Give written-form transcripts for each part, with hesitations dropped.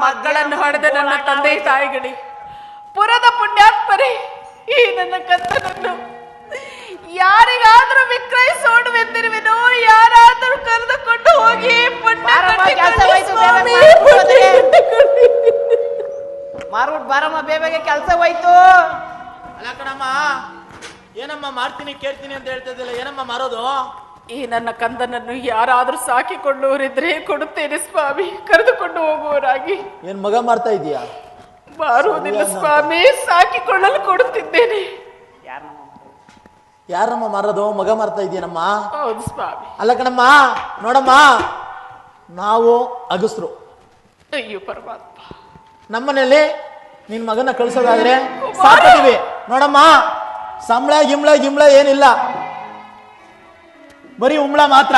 ಮಕ್ಕಳನ್ನು ಹೊಡೆದ ನನ್ನ ತಂದೆ ತಾಯಿಗಳೇ, ಪುರದ ಪುಣ್ಯಾತ್ಮರೇ, ಈ ನನ್ನ ಕಂದನನ್ನು ಯಾರಿಗಾದ್ರೂ ವಿಕ್ರಯಿಸೋಣವೆಂದಿರುವೆನೋ, ಯಾರಾದರೂ ಕರೆದುಕೊಂಡು ಹೋಗಿ ಮಾರ್ಬಿಟ್ ಬಾರಮ್ಮ, ಬೇಬೆಗೆ ಕೆಲಸ ಹೋಯ್ತು. ಅಲ್ಲ ಕಣಮ್ಮ, ಏನಮ್ಮ ಮಾಡ್ತೀನಿ ಕೇಳ್ತೀನಿ ಅಂತ ಹೇಳ್ತಾ ಇದ್ದಿಲ್ಲ, ಏನಮ್ಮ ಮಾರೋದು? ಈ ನನ್ನ ಕಂದನನ್ನು ಯಾರಾದ್ರೂ ಸಾಕಿಕೊಳ್ಳುವರಿದ್ರೆ ಕೊಡುತ್ತೇನೆ ಸ್ವಾಮಿ, ಕರೆದುಕೊಂಡು ಹೋಗುವವರಾಗಿ. ಏನ್ ಮಗ ಮಾಡ್ತಾ ಇದೀಯಾ? ಮಾರುವುದಿಲ್ಲ ಸ್ವಾಮಿ, ಸಾಕಿಕೊಳ್ಳಲು ಕೊಡುತ್ತಿದ್ದೇನೆ. ಯಾರಮ್ಮ ಮಾರೋದು? ಮಗ ಮಾಡ್ತಾ ಇದೀಯನಮ್ಮ? ಹೌದು ಸ್ವಾಮಿ. ಅಲ್ಲ ಕಣಮ್ಮ, ನೋಡಮ್ಮ, ನಾವು ಅಗಸ್ರು. ಅಯ್ಯೋ ಪರಮಾತ್ಮ, ನಮ್ಮನೇಲಿ ನಿನ್ ಮಗನ ಕಳ್ಸೋದಾದ್ರೆ ಸಾಕಿದೀವಿ. ನೋಡಮ್ಮ, ಸಂಬಳ ಗಿಂಬಳ ಏನಿಲ್ಲ, ಬರೀ ಉಂಬಳ ಮಾತ್ರ.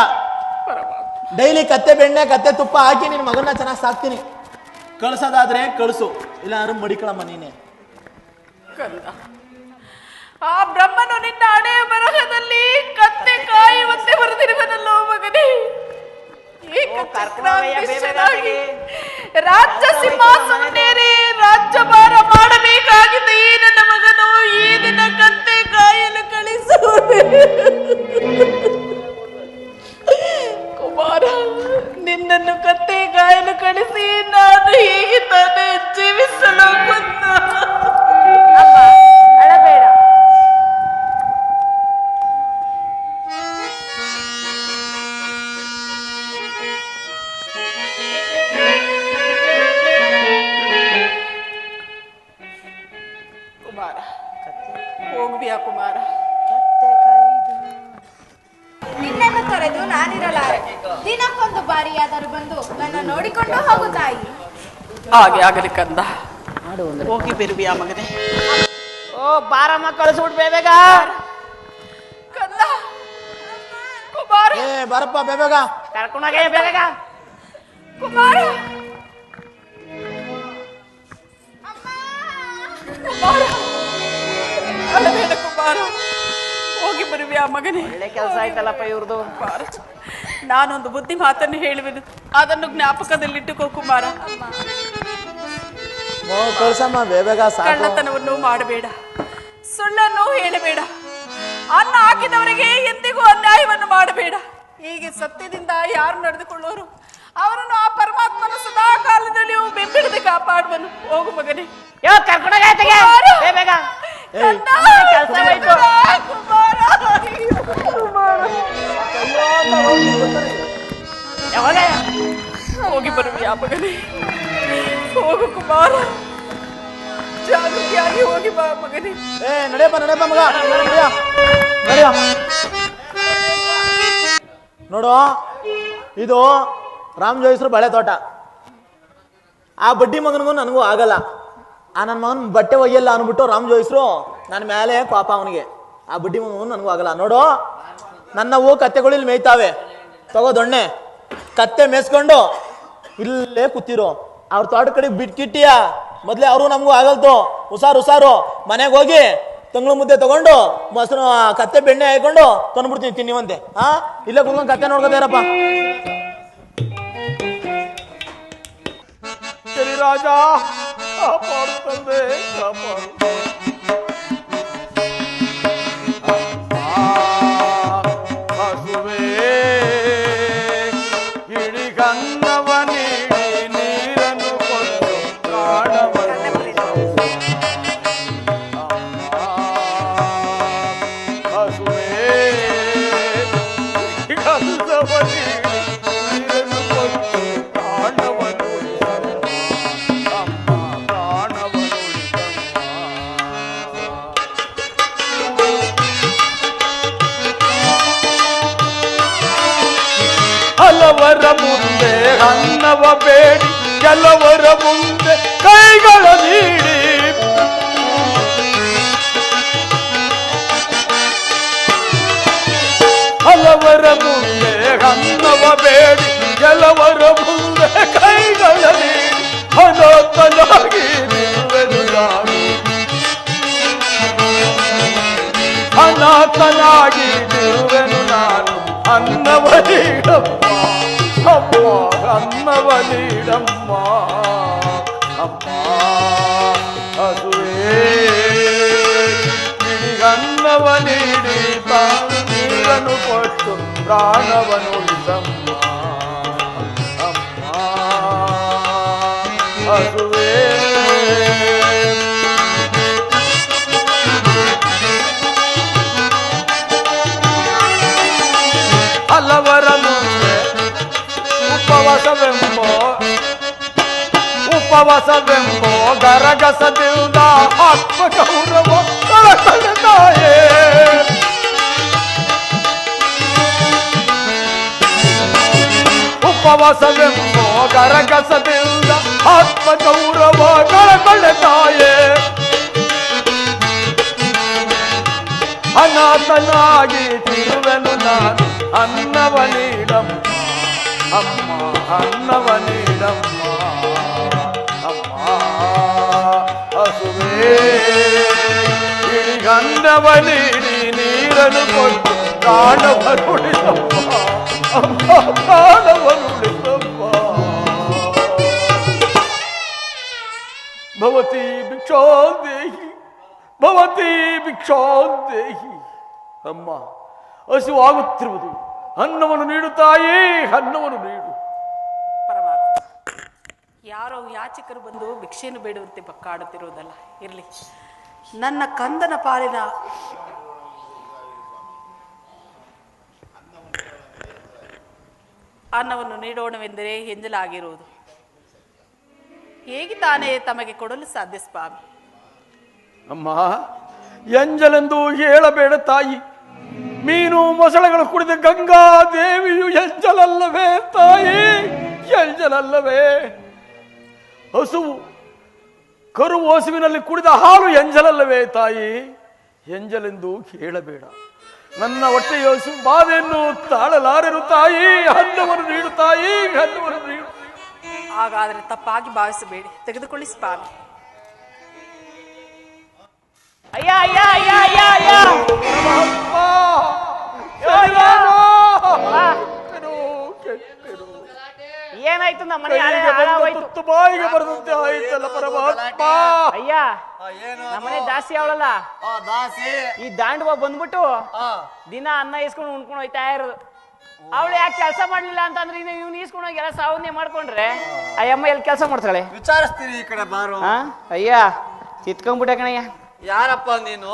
ಡೈಲಿ ಕತ್ತೆ ಬೆಣ್ಣೆ ಕತ್ತೆ ತುಪ್ಪ ಹಾಕಿ ನಿನ್ ಮಗನ ಚೆನ್ನಾಗಿ ಸಾಕ್ತೀನಿ. ಕಳ್ಸೋದಾದ್ರೆ ಕಳ್ಸು, ಇಲ್ಲ ಮಡಿಕಳಮ್ಮ ನೀನೆ. ಕಂದ, ಆ ಬ್ರಹ್ಮನು ನಿನ್ನ ಹಣೆಯ ಬರಹದಲ್ಲಿ ಕತ್ತೆ ಕಾಯುವಂತೆ ಬರೆದಿರುವನಲ್ಲೋ ಮಗನೇ. ರಾಜ್ಯ ಸಿಂಹಾಸನೇರಿ ರಾಜ್ಯಭಾರ ಮಾಡಬೇಕಾಗಿದೆ ಈ ನನ್ನ ಮಗನು. ಈ ದಿನ ಕತ್ತೆ ಕಾಯಲು ಕಳಿಸುವುದೇ ಕುಮಾರ, ನಿನ್ನನ್ನು ಕತ್ತೆ ಕಾಯಲು ಕಳಿಸಿ ನಾನು ಹೇಗೆ ತಾನೇ ಜೀವಿಸಲು ಬಂದ? ಅಳಬೇಡ. ಕುಮಾರ, ಹೋಗ್ಬಿಯಾ ಕುಮಾರ? ನಿನ್ನನ್ನು ತೊರೆದು ನಾನಿರಲಾರೆ. ದಿನಕ್ಕೊಂದು ಬಾರಿಯಾದರೂ ಬಂದು ನನ್ನ ನೋಡಿಕೊಂಡು ಹೋಗು ತಾಯಿ. ಹಾಗೆ ಆಗಲಿ ಕಂದ, ಹೋಗಿ ಬಿರುವಿಯ ಮಗನೇ. ಓ ಬಾರಮ್ಮ, ಕಳಿಸ್ಬಿಟ್ ಬೇಗ. ಕಂದ, ಕುಮಾರ, ಬಾರಪ್ಪ ಬೇಗ ಕರ್ಕೊಂಡೋಗ ಬೇಗ. ಕುಮಾರ, ಕುಮಾರ, ಅಳಬೇಡ ಕುಮಾರ, ಹೋಗಿ ಬರುವೆ ಮಗನೇ. ಒಳ್ಳೆ ಕೆಲಸ ಆಯ್ತಲ್ಲಪ್ಪ ಇವ್ರದು. ನಾನೊಂದು ಬುದ್ಧಿ ಮಾತನ್ನು ಹೇಳುವೆನು, ಅದನ್ನು ಜ್ಞಾಪಕದಲ್ಲಿಟ್ಟುಕೋ ಕುಮಾರ. ಕಳ್ಸಮ್ಮ ಬೇಗ. ಕಳ್ಳತನವನ್ನು ಮಾಡಬೇಡ, ಸುಳ್ಳನ್ನು ಹೇಳಬೇಡ, ಅನ್ನ ಹಾಕಿದವರಿಗೆ ಎಂದಿಗೂ ಅನ್ಯಾಯವನ್ನು ಮಾಡಬೇಡ. ಹೀಗೆ ಸತ್ಯದಿಂದ ಯಾರು ನಡೆದುಕೊಳ್ಳೋರು ಅವರನ್ನು ಆ ಪರಮಾತ್ಮನ ಸದಾ ಕಾಲದಲ್ಲಿಯೂ ಬೆಂಬಿಡದೆ ಕಾಪಾಡುವನು. ಹೋಗು ಮಗನೇ. ಹೋಗಿ ಬರುವೆ ಆ ಮಗನೇ, ಹೋಗು ಕುಮಾರ, ಜಾಗೃತಿಯಾಗಿ ಹೋಗಿ ಬಾ ಮಗನೇ. ನಡೆಯಪ್ಪ ಮಗ. ನೋಡು, ಇದು ರಾಮ್ ಜೋಯಿಸ್ರು ಬಳೆ ತೋಟ. ಆ ಬಡ್ಡಿ ಮಗನಿಗೂ ನನಗೂ ಆಗಲ್ಲ. ಆ ನನ್ನ ಮಗನ ಬಟ್ಟೆ ಒಯ್ಯಲ್ಲ ಅನ್ಬಿಟ್ಟು ರಾಮ್ ಜೋಯಿಸ್ರು ನನ್ನ ಮೇಲೆ ಪಾಪ ಅವನಿಗೆ. ಆ ಬಡ್ಡಿ ಮಗನಿಗೂ ನನಗೂ ಆಗಲ್ಲ. ನೋಡು, ನನ್ನವು ಕತ್ತೆಗಳಿಲ್ಲಿ ಮೇಯ್ತಾವೆ, ತಗೋ ದೊಣ್ಣೆ, ಕತ್ತೆ ಮೇಯಿಸ್ಕೊಂಡು ಇಲ್ಲೇ ಕೂತಿರು. ಅವ್ರ ತೋಟ ಕಡೆ ಬಿಟ್ಕಿಟ್ಟಿಯ ಮೊದ್ಲೇ ಅವರು ನಮಗೂ ಆಗಲ್ತು. ಹುಷಾರು ಮನೆಗೆ ಹೋಗಿ ತಂಗ್ಳು ಮುದ್ದೆ ತಗೊಂಡು ಮೊಸರು ಕತ್ತೆ ಬೆಣ್ಣೆ ಹಾಕೊಂಡು ತಂದ್ಬಿಡ್ತೀನಿ, ತಿನ್ನಿವಂತೆ. ಇಲ್ಲೇ ಕುತ್ಕೊಂಡು ಕತ್ತೆ ನೋಡ್ಕೋತಾರಪ್ಪ. ಸರಿ ರಾಜ, ಕಾಪಾಡು ತಂದೆ, ಕಾಪಾಡು. ಹಲವರ ಮುಂದೆ ಅನ್ನವ ಬೇಡಿ, ಕೆಲವರ ಮುಂದೆ ಕೈಗಳ ನೀಡಿ, ಹಲವರ ಮುಂದೆ ಅನ್ನವ ಬೇಡಿ, ಕೆಲವರ ಮುಂದೆ ಕೈಗಳ ನೀಡಿ, ಅನಾಥನಾಗಿ ನಿಲ್ಲುವೆನು ನಾನು, ಅನಾಥನಾಗಿ ನಿಲ್ಲುವೆನು ನಾನು. ಅನ್ನವ ನೀಡಪ್ಪ, ಅಮ್ಮ ಅನ್ನವ ನೀಡಮ್ಮ ಅಮ್ಮ ಹಸುವೆ ನಿನಗನ್ನವ ನೀಡಿ ನೀರನ್ನು ಕೊಟ್ಟು ಪ್ರಾಣವನ್ನು ಉಳಿಸಮ್ಮ ಅಮ್ಮ ಹಸುವೆ ಹಲವರ ಮುಂದೆ ಉಪವಾಸವೆಂಬೋ ಗರಗಸದಿಂದ ಆತ್ಮಗೌರವ ಕಳಕಳತಾಯೇ ಉಪವಾಸವೆಂಬೋ ಗರಗಸದಿಂದ ಆತ್ಮಗೌರವ ಕಳಕಳತಾಯೇ ಅನಾಥನಾಗಿ ತಿರುವೆನು ನಾನು ಅನ್ನವ ನೀಡಮ್ಮ ಅಮ್ಮ ಅನ್ನವ ನೀಡಮ್ಮ ಅಮ್ಮ ಹಸುವೆ ಇಳಿಗನ್ನವ ನೀಡಿ ನೀರನ್ನು ಕೊಟ್ಟು ಪ್ರಾಣವರುಳಿಸಮ್ಮ ಅಮ್ಮ ಪ್ರಾಣವರುಳಿಸಮ್ಮ ಭವತಿ ಭಿಕ್ಷಾಂದೇಹಿ ಭವತಿ ಭಿಕ್ಷಾಂದೇಹಿ ಅಮ್ಮ ಹಸುವಾಗುತ್ತಿರುವುದು ಅನ್ನವನ್ನು ನೀಡು ತಾಯಿ ಅನ್ನವನ್ನು ನೀಡು. ಪರಮಾತ್ಮ, ಯಾರೋ ಯಾಚಕರು ಬಂದು ಭಿಕ್ಷೆಯನ್ನು ಬೇಡುವಂತೆ ಬಕ್ಕಾಡುತ್ತಿರುವುದಲ್ಲ, ಇರಲಿ. ನನ್ನ ಕಂದನ ಪಾಲಿನ ಅನ್ನವನ್ನು ನೀಡೋಣವೆಂದರೆ ಎಂಜಲಾಗಿರುವುದು ಹೇಗೆ ತಾನೇ ತಮಗೆ ಕೊಡಲು ಸಾಧ್ಯ ಸ್ವಾಮಿ? ಅಮ್ಮ ಎಂಜಲೆಂದು ಹೇಳಬೇಡ ತಾಯಿ. ಮೀನು ಮೊಸಳೆಗಳು ಕುಡಿದ ಗಂಗಾ ದೇವಿಯು ಎಂಜಲಲ್ಲವೇ ತಾಯಿ? ಎಂಜಲಲ್ಲವೇ? ಹಸುವು ಕರು ಹಸುವಿನಲ್ಲಿ ಕುಡಿದ ಹಾಲು ಎಂಜಲಲ್ಲವೇ ತಾಯಿ? ಎಂಜಲೆಂದು ಹೇಳಬೇಡ. ನನ್ನ ಹೊಟ್ಟೆಯ ಹಸು ಬಾಧೆಯನ್ನು ತಾಳಲಾರೆನು ತಾಯಿ. ಅನ್ನವನ್ನು ನೀಡು ತಾಯಿ, ಅನ್ನವನ್ನು ನೀಡು. ಹಾಗಾದರೆ ತಪ್ಪಾಗಿ ಭಾವಿಸಬೇಡಿ, ತೆಗೆದುಕೊಳ್ಳಿ ಸ್ವಾಮಿ. ಅಯ್ಯ ಅಯ್ಯ ಅಯ್ಯ ಅಯ್ಯ ಅಯ್ಯ ಏನಾಯ್ತು? ನಮ್ಮ ಮನೆ ಹಾಳಾಗೋಯ್ತು. ಬಾಯಿಗೆ ಬರದಂತೆ ಆಯ್ತಲ್ಲ ಪರಮಾತ್ಮ. ಅಯ್ಯ ನಮ್ಮನೆ ಜಾಸ್ತಿ ಅವಳಲ್ಲ, ಈ ದಾಂಡುವ ಬಂದ್ಬಿಟ್ಟು ದಿನ ಅನ್ನ ಇಸ್ಕೊಂಡು ಉಣ್ಕೊಂಡು ಹೋಯ್ತಾ ಇರೋದು. ಅವಳು ಯಾಕೆ ಕೆಲಸ ಮಾಡ್ಲಿಲ್ಲ ಅಂತಂದ್ರೆ ಇವ್ನು ಈಸ್ಕೊಂಡು ಹೋಗಿ ಎಲ್ಲ ಸಾವನ್ನೇ ಮಾಡ್ಕೊಂಡ್ರೆ ಅಯ್ಯಮ್ಮ ಎಲ್ಲಿ ಕೆಲಸ ಮಾಡ್ತಾಳೆ? ವಿಚಾರಿಸ್ತೀರಿ ಈ ಕಡೆ ಬಾರು. ಅಯ್ಯ ಕಿತ್ಕೊಂಡ್ಬಿಟ್ಟೆ ಕಣಯ್ಯ. ಯಾರಪ್ಪ ನೀನು?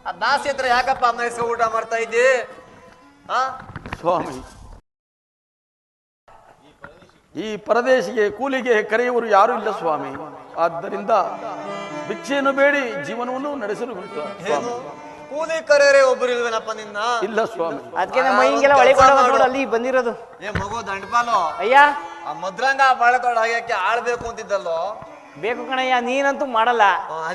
ಆ ದಾಸಿ ಹತ್ರ ಯಾಕಪ್ಪ ಅನ್ನ ಇಸ್ಕೊಂಡು ಊಟ ಮಾಡ್ತಾ ಇದ್ದಿ? ಸ್ವಾಮಿ, ಈ ಪರದೇಶಿಗೆ ಕೂಲಿಗೆ ಕರೆಯುವರು ಯಾರು ಇಲ್ಲ ಸ್ವಾಮಿ. ಆದ್ದರಿಂದ ಭಿಕ್ಷೆಯನ್ನು ಬೇಡಿ ಜೀವನವನ್ನು ನಡೆಸಲು ಏನು ಕೂಲಿ ಕರೆಯರೆ ಒಬ್ಬರು ಇಲ್ವೇನಪ್ಪ ನಿನ್ನ? ಇಲ್ಲ ಸ್ವಾಮಿ. ಅದಕ್ಕೆ ನಮ್ಮ ಮೈಗೆಲ್ಲ ಒಳಗೊಂಡು ಅಲ್ಲಿ ಬಂದಿರೋದು. ಏ ಮಗು ದಂಡಪಾಲು, ಅಯ್ಯ ಆ ಮದ್ರಂಗ ಬಾಳೆತೋಡ ಹಾಕಿ ಆಳ್ಬೇಕು ಅಂತಿದ್ದಲ್ಲೋ? ಬೇಕು ಕಣಯ್ಯ, ನೀನಂತೂ ಮಾಡಲ್ಲ.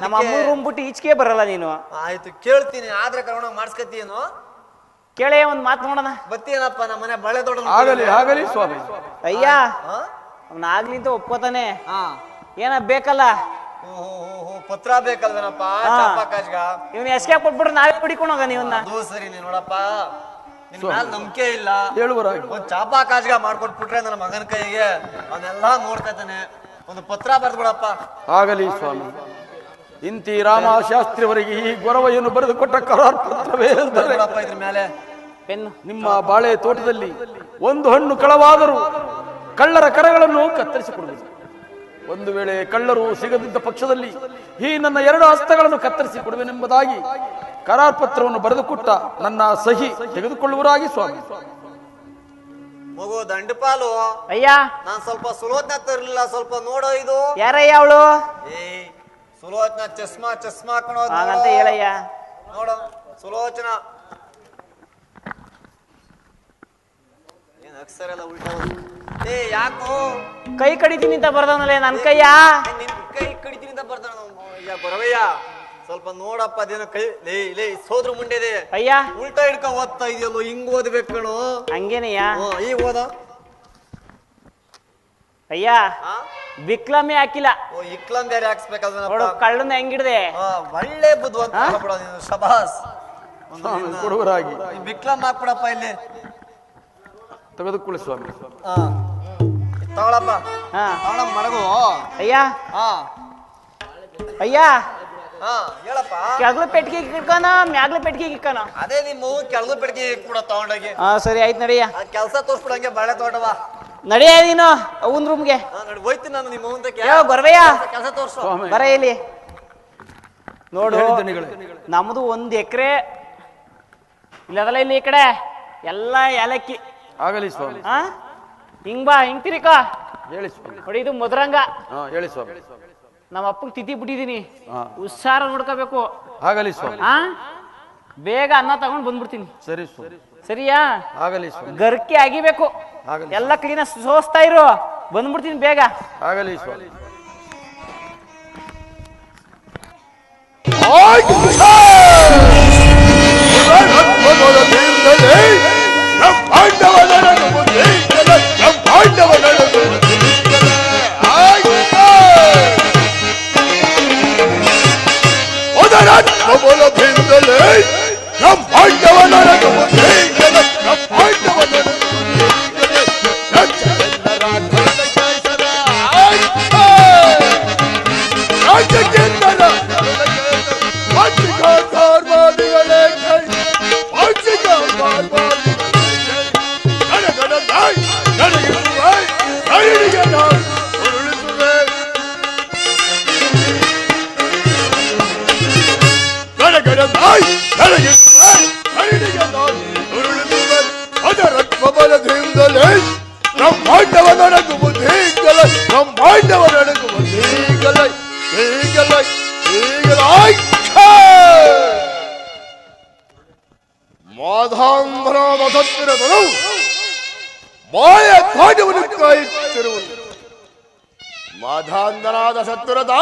ನಮ್ಮ ಅಮ್ಮ ರೂಮ್ ಬಿಟ್ಟು ಈಚೆಗೆ ಬರಲ್ಲ ನೀನು. ಆಯ್ತು ಕೇಳ್ತೀನಿ, ಆದ್ರೆ ಕರೋಣ ಮಾಡಿಸ್ಕತ್ತೀನು. ಕೇಳೇ ಒಂದ್ ಮಾತು ನೋಡೋಣ. ಬತ್ತೀನಪ್ಪ ನಮ್ಮ ಮನೆ ಬಾಳೆ ತೋಟ. ಆಗಲಿ ಆಗಲಿ ಸ್ವಾಮಿ. ಅಯ್ಯ ಅವ್ನಾಗ್ಲಿಂತ ಒಪ್ಕೋತಾನೆ. ಏನ ಬೇಕಲ್ಲ? ಪತ್ರ ಬೇಕಲ್ವೇನಪ್ಪ ಚಾಪಾಕಾಜ್ಗ? ಇವ್ನ ಎಸ್ಕೆ ಕೊಟ್ಬಿಟ್ರೆ ನಾವೇ ಹುಡಿಕೊಂಡು ಹೋಗ ನೀವನ್ನ. ಅದು ಸರಿ, ನೀನ್ ನೋಡಪ್ಪ ನಿನ್ ಮ್ಯಾಲ ನಂಬಿಕೆ ಇಲ್ಲ. ಹೇಳುವರಾಗಿ ಒಂದ್ ಚಾಪಾಕಾಜ್ಗ ಮಾಡ್ಕೊಟ್ಬಿಟ್ರೆ ನನ್ನ ಮಗನ ಕೈಗೆ ಅವನ್ನೆಲ್ಲಾ ನೋಡ್ತಾ ಇದ್ದಾನೆ. ಒಂದು ಪತ್ರ ಬರ್ದ್ಬಿಡಪ್ಪ. ಆಗಲಿ ಸ್ವಾಮಿ. ಇಂತಿ ರಾಮಶಾಸ್ತ್ರಿಯವರಿಗೆ ಈ ಗೊರವೆಯನ್ನು ಬರೆದು ಕೊಟ್ಟ ಕರಾರ್ ಪತ್ರವೇ ಇದ್ರ ಮೇಲೆ ಪೆನ್ನು. ನಿಮ್ಮ ಬಾಳೆ ತೋಟದಲ್ಲಿ ಒಂದು ಹಣ್ಣು ಕಳವಾದರೂ ಕಳ್ಳರ ಕರಗಳನ್ನು ಕತ್ತರಿಸಿಕೊಡುವುದು. ಒಂದು ವೇಳೆ ಕಳ್ಳರು ಸಿಗದಿದ್ದ ಪಕ್ಷದಲ್ಲಿ ಈ ನನ್ನ 2 ಹಸ್ತಗಳನ್ನು ಕತ್ತರಿಸಿ ಕೊಡುವೆನೆಂಬುದಾಗಿ ಕರಾರ್ ಪತ್ರವನ್ನು ಬರೆದುಕೊಟ್ಟ ನನ್ನ ಸಹಿ ತೆಗೆದುಕೊಳ್ಳುವರಾಗಿ ಸ್ವಾಮಿ. ಮಗು ದಂಡಪಾಲು, ಅಯ್ಯ ನಾನ್ ಸ್ವಲ್ಪ ಸುಲೋಚನ ತರಲಿಲ್ಲ, ಸ್ವಲ್ಪ ನೋಡೋ ಇದು. ಯಾರಯ್ಯ ಅವಳು? ಏ ಸುಲೋಚನ ಚಸ್ಮಾ ಹಾಕೋದು ಹಾಗಂತ ಹೇಳಯ್ಯ. ನೋಡು ಸುಲೋಚನ. ಏನ್ ಅಕ್ಷರ ಎಲ್ಲ ಉಲ್ಟಾ? ಏ ಯಾಕೋ ಕೈ ಕಡಿತೀನಿ ಅಂತ ಬರ್ದವನಲ್ಲೇ ನನ್ ಕೈಯ. ನಿನ್ ಕೈ ಕಡಿತೀನಿ ಅಂತ ಬರ್ತಾನ ಗೊರವಯ್ಯ. ಸ್ವಲ್ಪ ನೋಡಪ್ಪ, ಅದೇನೋ ಕೈ ಲೇ ಸೋದ್ರ ಮುಂಡೆದೆ. ಅಯ್ಯ ಉಲ್ಟಾ ಹಿಡ್ಕ ಓದ್ತಾ ಇದೆಯಲ್ಲೋ, ಹಿಂಗ್ ಓದ್ಬೇಕು ಕಣೋ. ಹಂಗೇನಯ್ಯ? ಈಗ ಓದ. ಅಯ್ಯ ಬಿಕ್ಲಮೆ ಹಾಕಿಲ್ಲ. ಓ ಇಕ್ಲಂ ಬೇರೆ ಹಾಕ್ಸ್ಬೇಕಲ್ವ ನೋಡು ಕಳ್ಳನ್ನ ಹೆಂಗಿಡ್ದೆ. ಒಳ್ಳೆ ಬುದ್ಧಿವಂತ ಶಬಾಸ್. ಕೊಡುವರಾಗಿ ಬಿಕ್ಲಂ ಹಾಕ್ಬಿಡಪ್ಪ ಇಲ್ಲಿ. ತೆಗೆದುಕೊಳ್ಳಿ ಸ್ವಾಮಿ. ತಗೊಳಪ್ಪ. ಹಾ ತಗೊಳ ಮಡಗು. ಅಯ್ಯ ಹಾ ಅಯ್ಯ ಹಾ ಹೇಳಪ್ಪ. ಕೆಳಗ್ಲ ಪೆಟ್ಟಿಗೆ ಇಟ್ಕೋನ ಮ್ಯಾಗ್ಲ ಪೆಟ್ಟಿಗೆ ಇಕ್ಕೋನ? ಅದೇ ನಿಮ್ಮ ಕೆಳಗು ಬೆಳಗ್ಗೆ ಕೂಡ ತಗೊಂಡೋಗಿ. ಹಾ ಸರಿ ಆಯ್ತು ನಡಿಯ. ಕೆಲಸ ತೋರ್ಸ್ಬಿಡಂಗೆ ಬಾಳೆ ತೋಟವ. ನಡಿಯ ನೀನು ಅವನ್ ರೂಮ್ಗೆ. ನೋಡಿ ಹೋಯ್ತೀನಿ ನಾನು ನಿಮ್ಮ ಮುಂದಕ್ಕೆ. ಯೋ ಗೊರವಯ್ಯ ಕೆಲಸ ತೋರ್ಸು. ಬರ ಇಲ್ಲಿ ನೋಡು. ಹೇಳಿದ್ದನಿಗಳೇ. ನಮ್ದು 1 ಎಕರೆ ಇಲ್ಲದಲ್ಲ ಇಲ್ಲಿ ಈ ಕಡೆ ಎಲ್ಲ ಏಲಕ್ಕಿ. ಆಗಲಿ ಸ್ವಾಮಿ. ಹಾ ಹಿಂಗ್ ಬಾ ಹಿಂಗ್ ತಿರಿಕೋ. ಹೇಳಿ ಸ್ವಾಮಿ. ನೋಡಿ ಇದು ಮಧುರಂಗ. ಹಾ ಹೇಳಿ ಸ್ವಾಮಿ. ನಮ್ಮ ಅಪ್ಪಗೆ ತಿಥಿ ಬಿಟ್ಟಿದೀನಿ. ಹಾ ಹುಷಾರ ನೋಡ್ಕೋಬೇಕು. ಆಗಲಿ ಸ್ವಾಮಿ. ಹಾ ಬೇಗ ಅನ್ನ ತಗೊಂಡ್ ಬಂದ್ಬಿಡ್ತೀನಿ. ಸರಿ ಸ್ವಾಮಿ. ಸರಿಯಾ? ಆಗಲಿ ಸ್ವಾಮಿ. ಗರ್ಕೆ ಆಗಿಬೇಕು. ಆಗಲಿ. ಎಲ್ಲ ಕ್ಲೀನ ಸೋಸ್ತಾ ಇರು. ಬಂದ್ಬಿಡ್ತೀನಿ ಬೇಗ. ಆಗಲಿ ಸ್ವಾಮಿ. ಮಾಧಾಂಬರಾದ ಸತ್ತಿರದನು ಮಾಯ ಕಾಟವನ್ನು ಕಾಯುತ್ತಿರುವುದು. ಮಾಧಾಂಧನಾದ ಸತ್ತಿರದ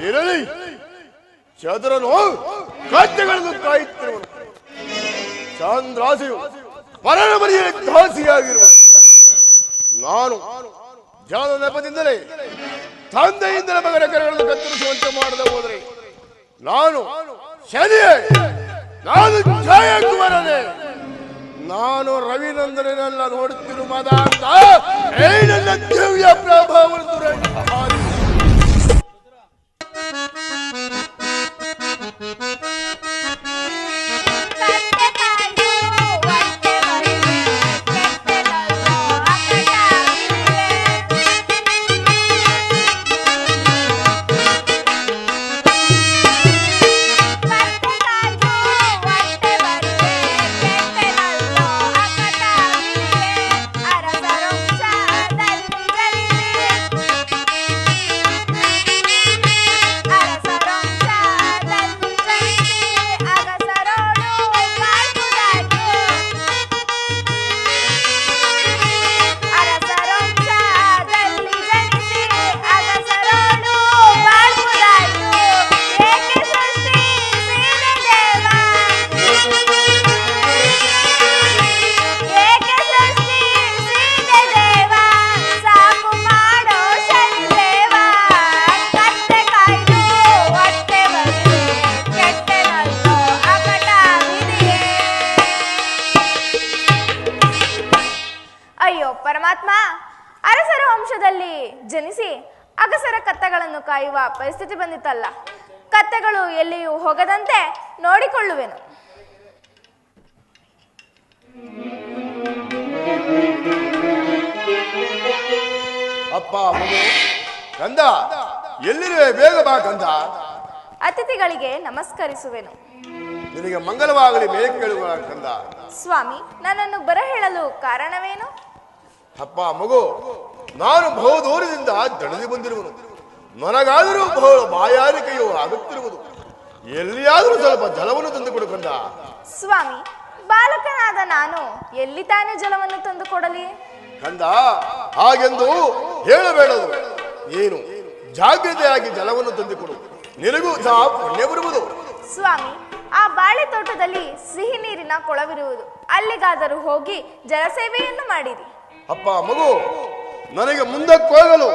ಇರಲಿ ಚದುರನು ಕತ್ತೆಗಳನ್ನು ಕಾಯುತ್ತಿರುವನು. ಚಾಂದ್ರಾಸಿಯು ಪರನ ಮನೆಯಲ್ಲಿ ದಾಸಿಯಾಗಿರುವುದು. ನಾನು ಜಾನ ನೆಪದಿಂದಲೇ ತಂದೆಯಿಂದ ಮಗನ ಕರೆಗಳನ್ನು ಕತ್ತರಿಸುವಂತೆ ಮಾಡದೆ ಹೋದರೆ ನಾನು ಶನಿಯೇ, ನಾನು ಜಯಕುಮಾರನೇ, ನಾನು ರವಿನಂದನನ್ನೆಲ್ಲ ನೋಡುತ್ತಿರುವ ಮದಾಂತ ನನ್ನ ದಿವ್ಯ ಪ್ರಭಾವವನ್ನು ಪರಮಾತ್ಮ, ಅರಸರ ವಂಶದಲ್ಲಿ ಜನಿಸಿ ಅಗಸರ ಕತ್ತೆಗಳನ್ನು ಕಾಯುವ ಪರಿಸ್ಥಿತಿ ಬಂದಿತ್ತಲ್ಲ. ಕತ್ತೆಗಳು ಎಲ್ಲಿಯೂ ಹೋಗದಂತೆ ನೋಡಿಕೊಳ್ಳುವೆನು. ಅಪ್ಪ ಮಗು ಕಂದ ಎಲ್ಲಿರುವೆ? ಬೇಗ ಬಾ ಕಂದ. ಅತಿಥಿಗಳಿಗೆ ನಮಸ್ಕರಿಸುವೆನು. ನಿನಗೆ ಮಂಗಲವಾಗಲಿ ಮೇಲೆ ಕೇಳುವ ಕಂದ. ಸ್ವಾಮಿ, ನನ್ನನ್ನು ಬರಹೇಳಲು ಕಾರಣವೇನು? ಅಪ್ಪ ಮಗು, ನಾನು ಬಹುದೂರದಿಂದ ದಣಿದು ಬಂದಿರುವನು. ನನಗಾದರೂ ಬಹಳ ಬಾಯಾರಿಕೆಯು ಆಗುತ್ತಿರುವುದು. ಎಲ್ಲಿಯಾದರೂ ಸ್ವಲ್ಪ ಜಲವನ್ನು ತಂದು ಕೊಡು ಕಂದ. ಸ್ವಾಮಿ, ಬಾಲಕನಾದ ನಾನು ಎಲ್ಲಿ ತಾನೇ ಜಲವನ್ನು ತಂದು ಕೊಡಲಿ? ಕಂದ, ಹಾಗೆಂದು ಹೇಳಬೇಡದು. ನೀನು ಜಾಗ್ರತೆಯಾಗಿ ಜಲವನ್ನು ತಂದುಕೊಡು, ನಿನಗೂ ಸಹ ಪುಣ್ಯ ಬರುವುದು. ಸ್ವಾಮಿ, ಆ ಬಾಳೆ ತೋಟದಲ್ಲಿ ಸಿಹಿ ನೀರಿನ ಕೊಳವಿರುವುದು. ಅಲ್ಲಿಗಾದರೂ ಹೋಗಿ ಜಲಸೇವೆಯನ್ನು ಮಾಡಿರಿ. ಅಪ್ಪ ಮಗು, ನನಗೆ ಮುಂದಕ್ಕೆ ಹೋಗಲು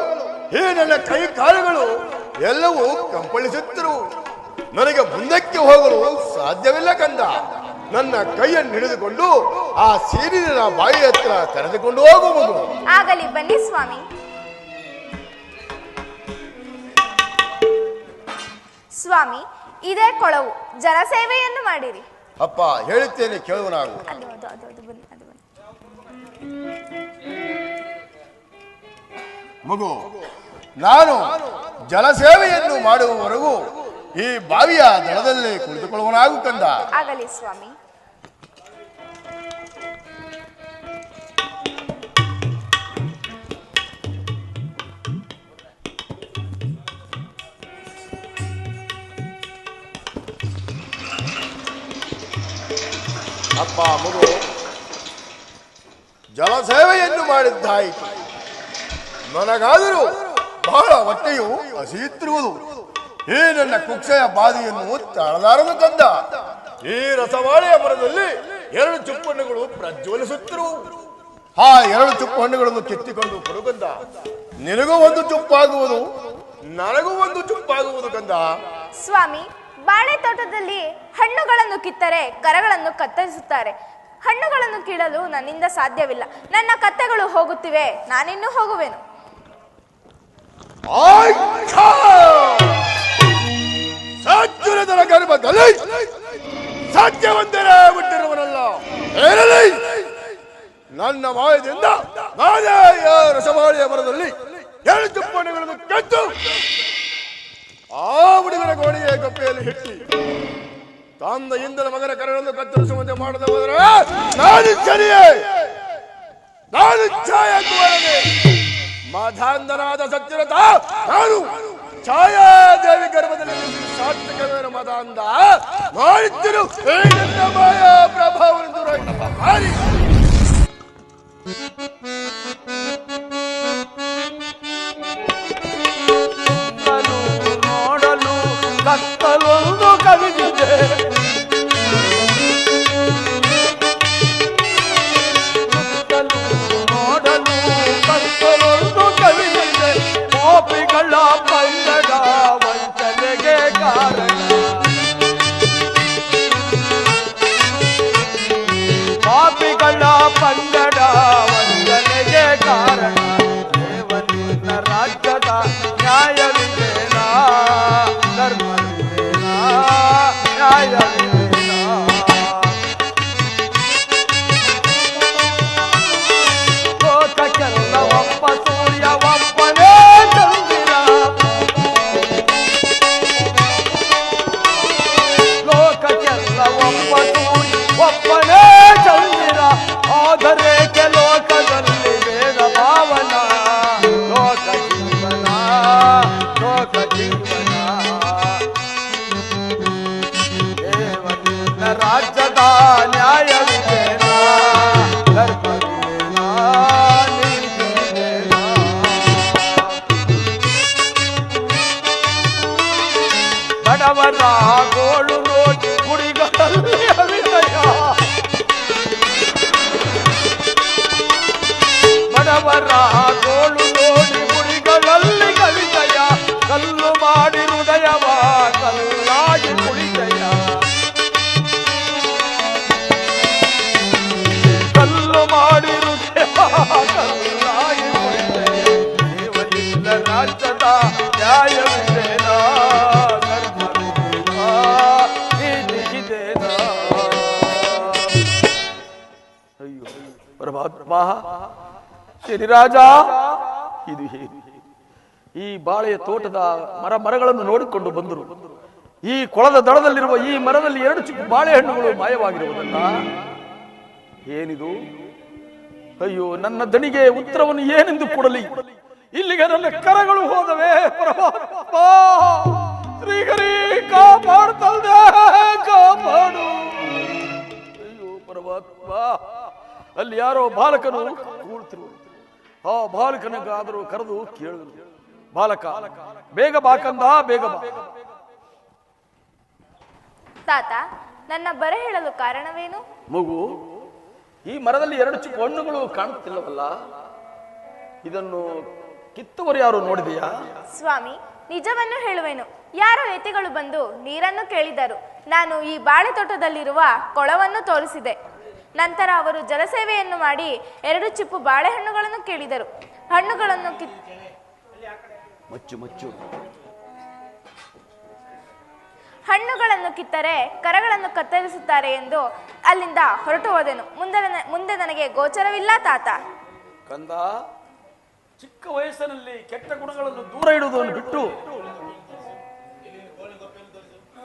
ಈ ನನ್ನ ಕೈ ಕಾಲುಗಳು ಎಲ್ಲವೂ ಕಂಪಳಿಸುತ್ತಿರುವು. ನನಗೆ ಮುಂದಕ್ಕೆ ಹೋಗಲು ಸಾಧ್ಯವಿಲ್ಲ ಕಂದ. ನನ್ನ ಕೈಯನ್ನು ಹಿಡಿದುಕೊಂಡು ಆ ಸೀರಿನ ಬಾಯಿ ಹತ್ರ ಕರೆದುಕೊಂಡು ಹೋಗು ಮಗು. ಆಗಲಿ ಬನ್ನಿ ಸ್ವಾಮಿ. ಸ್ವಾಮಿ, ಇದೇ ಕೊಳವು, ಜಲಸೇವೆಯನ್ನು ಮಾಡಿರಿ. ಅಪ್ಪ ಹೇಳುತ್ತೇನೆ ಕೇಳುವ ನಾವು. ಅದು ಅದು ಅದು ಅದು ಬನ್ನಿ, ಅದು ಬನ್ನಿ. ಮಗು, ನಾನು ಜಲಸೇವೆಯನ್ನು ಮಾಡುವವರೆಗೂ ಈ ಬಾವಿಯ ದಡದಲ್ಲಿ ಕುಳಿತುಕೊಳ್ಳುವನಾಗು ಕಂದ. ಆಗಲಿ ಸ್ವಾಮಿ. ಅಪ್ಪ ಮಗು, ಜಲಸೇವೆಯನ್ನು ಮಾಡಿದ್ದಾಯಿತು. ನನಗಾದರೂ ಬಹಳ ಹೊಟ್ಟೆಯು ಹಸಿಯುತ್ತಿರುವುದು. ಈ ನನ್ನ ಕುಕ್ಷೆಯ ಬಾಧೆಯನ್ನು ತಳಲಾರದು ಕಂದ. ಈ ರಸವಾಳೆಯ ಮರದಲ್ಲಿ 2 ಚುಪ್ಪು ಹಣ್ಣುಗಳು ಪ್ರಜ್ವಲಿಸುತ್ತಿರುವು. ಆ 2 ಚುಪ್ಪು ಹಣ್ಣುಗಳನ್ನು ಕಿತ್ತಿಕೊಂಡು ಕೊಡು ಕಂದ. ನಿನಗೂ ಒಂದು ಚುಪ್ಪಾಗುವುದು, ನನಗೂ ಒಂದು ಚುಪ್ಪಾಗುವುದು ಕಂದ. ಸ್ವಾಮಿ, ಬಾಳೆ ತೋಟದಲ್ಲಿ ಹಣ್ಣುಗಳನ್ನು ಕಿತ್ತರೆ ಕರಗಳನ್ನು ಕತ್ತರಿಸುತ್ತಾರೆ. ಹಣ್ಣುಗಳನ್ನು ಕೀಳಲು ನನ್ನಿಂದ ಸಾಧ್ಯವಿಲ್ಲ. ನನ್ನ ಕತ್ತೆಗಳು ಹೋಗುತ್ತಿವೆ, ನಾನಿನ್ನೂ ಹೋಗುವೆನು. ಸಾಧ್ಯದ ಗರ್ಭದಲ್ಲಿ ಸಾಧ್ಯವಂತರೇ ಬಿಟ್ಟಿರುವನಲ್ಲ. ನನ್ನ ಮಾಯದಿಂದ ನಾನೇ ರಸವಾಳಿಯ ಮರದಲ್ಲಿ 2 ಚುಪ್ಪು ಹಣ್ಣುಗಳನ್ನು ಕೆತ್ತು ಆ ಹುಡುಗನ ಗೋಡೆಯ ಕಪ್ಪೆಯಲ್ಲಿ ಹಿಟ್ಟಿ ತಂದೆಯಿಂದಲ ಮಗನ ಕರಗಳನ್ನು ಕತ್ತರಿಸುವಂತೆ ಮಾಡದೆ ಹೋದರೆ ನಾನು ಸರಿಯೇ, ನಾನು ಛಾಯಾಕುವರನೆ ಮಧಾಂಧನಾದ ಸತ್ಯರಥ. ನಾನು ಛಾಯಾದೇವಿ ಗರ್ಭದಲ್ಲಿ ಸಾತ್ವಿಕವೇನ ಮದಾಂಧ ಮಾಡಿದ್ದರು. ಮಾಯಾ ಪ್ರಭಾವವನ್ನು ನೋಡಲು ಕತ್ತಲೊಂದು ಕವಿದಿದೆ, ನೋಡಲು ಕತ್ತಲೊಂದು ಕವಿದಿದೆ. ಪಾಪಿಗಳ ಪಂಗಡ ವಂಚನೆಗೆ ಕಾರಣ, ಪಾಪಿಗಳ ಪಂಗಡ ವಂಚನೆಗೆ ಕಾರಣ. ದೇವನಿನ್ನ ರಾಜ್ಯದ ನ್ಯಾಯವಿದೇನಾ, ಧರ್ಮವಿದೇನಾ, ನ್ಯಾಯವಿದೇನಾ? ಲೋಕಕ್ಕೆಲ್ಲ ಒಬ್ಬ ಸೂರ್ಯ, ಒಬ್ಬನೇ ಚಂದಿರ. ಲೋಕಕ್ಕೆಲ್ಲ ಒಬ್ಬ ಸೂರ್ಯ, ಒಬ್ಬನೇ ಚಂದಿರ. ಆದರೇಕೆ ಲೋಕದಲ್ಲಿ ಭೇದ ಭಾವನ? ಲೋಕ ಜೀವನ, ಲೋಕ ಜೀವನ. ದೇವನಿನ್ನ ರಾಜ್ಯದ ನ್ಯಾಯವಿದೇನಾ, ಧರ್ಮವಿದೇನಾ, ನೀತಿವಿದೇನಾ? ಬಡವರ ಗೋಳು ನೋಡಿ ಗುಡಿಗಳಲ್ಲಿ ಅವಿನಯ, ಬಡವರ ಗೋಳು ನೋಡಿ ಗುಡಿಗಳಲ್ಲಿ ಕವಿತಯ. ಕಲ್ಲು ಮಾಡಿ ಹೃದಯವ ಕಲ್ಲಾಗಿ ಕುಳಿತಯ, ಕಲ್ಲು ಮಾಡಿ ಹೃದಯವ ಕಲ್ಲಾಗಿ ಕುಳಿತಯ. ದೇವನಿಂದ ರಾಜ್ಯದ ನ್ಯಾಯವಿದೇನಾ, ಧರ್ಮವಿದೇನಾ, ನೀತಿಗಿದೇನಾ? ಅಯ್ಯೋ ಪರಮಾತ್ಮ, ಶ್ರೀರಾಜ, ಇದು ಏನು? ಈ ಬಾಳೆಯ ತೋಟದ ಮರಗಳನ್ನು ನೋಡಿಕೊಂಡು ಬಂದರು. ಈ ಕೊಳದ ದಡದಲ್ಲಿರುವ ಈ ಮರದಲ್ಲಿ 2 ಚಿಕ್ಕ ಬಾಳೆಹಣ್ಣುಗಳು ಮಾಯವಾಗಿರುವುದಲ್ಲ. ಏನಿದು? ಅಯ್ಯೋ, ನನ್ನ ದಣಿಗೆ ಉತ್ತರವನ್ನು ಏನೆಂದು ಕೊಡಲಿ? ಇಲ್ಲಿಗೆ ನನ್ನ ಕರಗಳು ಹೋದವೆ. ಪರಮಾತ್ಮ, ಶ್ರೀಹರಿ ಕಾಪಾಡ್ತಲ್ದೆ, ಕಾಪಾಡು. ಅಯ್ಯೋ ಪರಮಾತ್ಮ, ಅಲ್ಲಿ ಯಾರೋ ಬಾಲಕನು ಕೂಳ್ತಿರುವರು. ಆ ಬಾಲಕನಿಗಾದರೂ ಕರೆದು ಕೇಳಿದರು, ಬಾಲಕ ಬೇಗ ಬಾಕಂದ, ಬೇಗ ಬಾ. ತಾತ, ನನ್ನ ಬರೆ ಹೇಳಲು ಕಾರಣವೇನು? ಮಗು, ಈ ಮರದಲ್ಲಿ 2 ಚಿಕ್ಕ ಹಣ್ಣುಗಳು ಕಾಣುತ್ತಿಲ್ಲವಲ್ಲ, ಇದನ್ನು ಕಿತ್ತವರು ಯಾರು ನೋಡಿದೆಯಾ? ಸ್ವಾಮಿ, ನಿಜವನ್ನು ಹೇಳುವೆನು. ಯಾರೋ ಯತಿಗಳು ಬಂದು ನೀರನ್ನು ಕೇಳಿದರು. ನಾನು ಈ ಬಾಳೆ ತೋಟದಲ್ಲಿರುವ ಕೊಳವನ್ನು ತೋರಿಸಿದೆ. ನಂತರ ಅವರು ಜಲಸೇವೆಯನ್ನು ಮಾಡಿ 2 ಚಿಪ್ಪು ಬಾಳೆಹಣ್ಣುಗಳನ್ನು ಕೇಳಿದರು. ಹಣ್ಣುಗಳನ್ನು ಹಣ್ಣುಗಳನ್ನು ಕಿತ್ತರೆ ಕರಗಳನ್ನು ಕತ್ತರಿಸುತ್ತಾರೆ ಎಂದು ಅಲ್ಲಿಂದ ಹೊರಟು ಹೋದೆನು. ಮುಂದೆ ನನಗೆ ಗೋಚರವಿಲ್ಲ ತಾತ. ಕಂದ, ಚಿಕ್ಕ ವಯಸ್ಸಿನಲ್ಲಿ ಕೆಟ್ಟ ಗುಣಗಳನ್ನು ದೂರ ಇಡುವುದನ್ನು ಬಿಟ್ಟು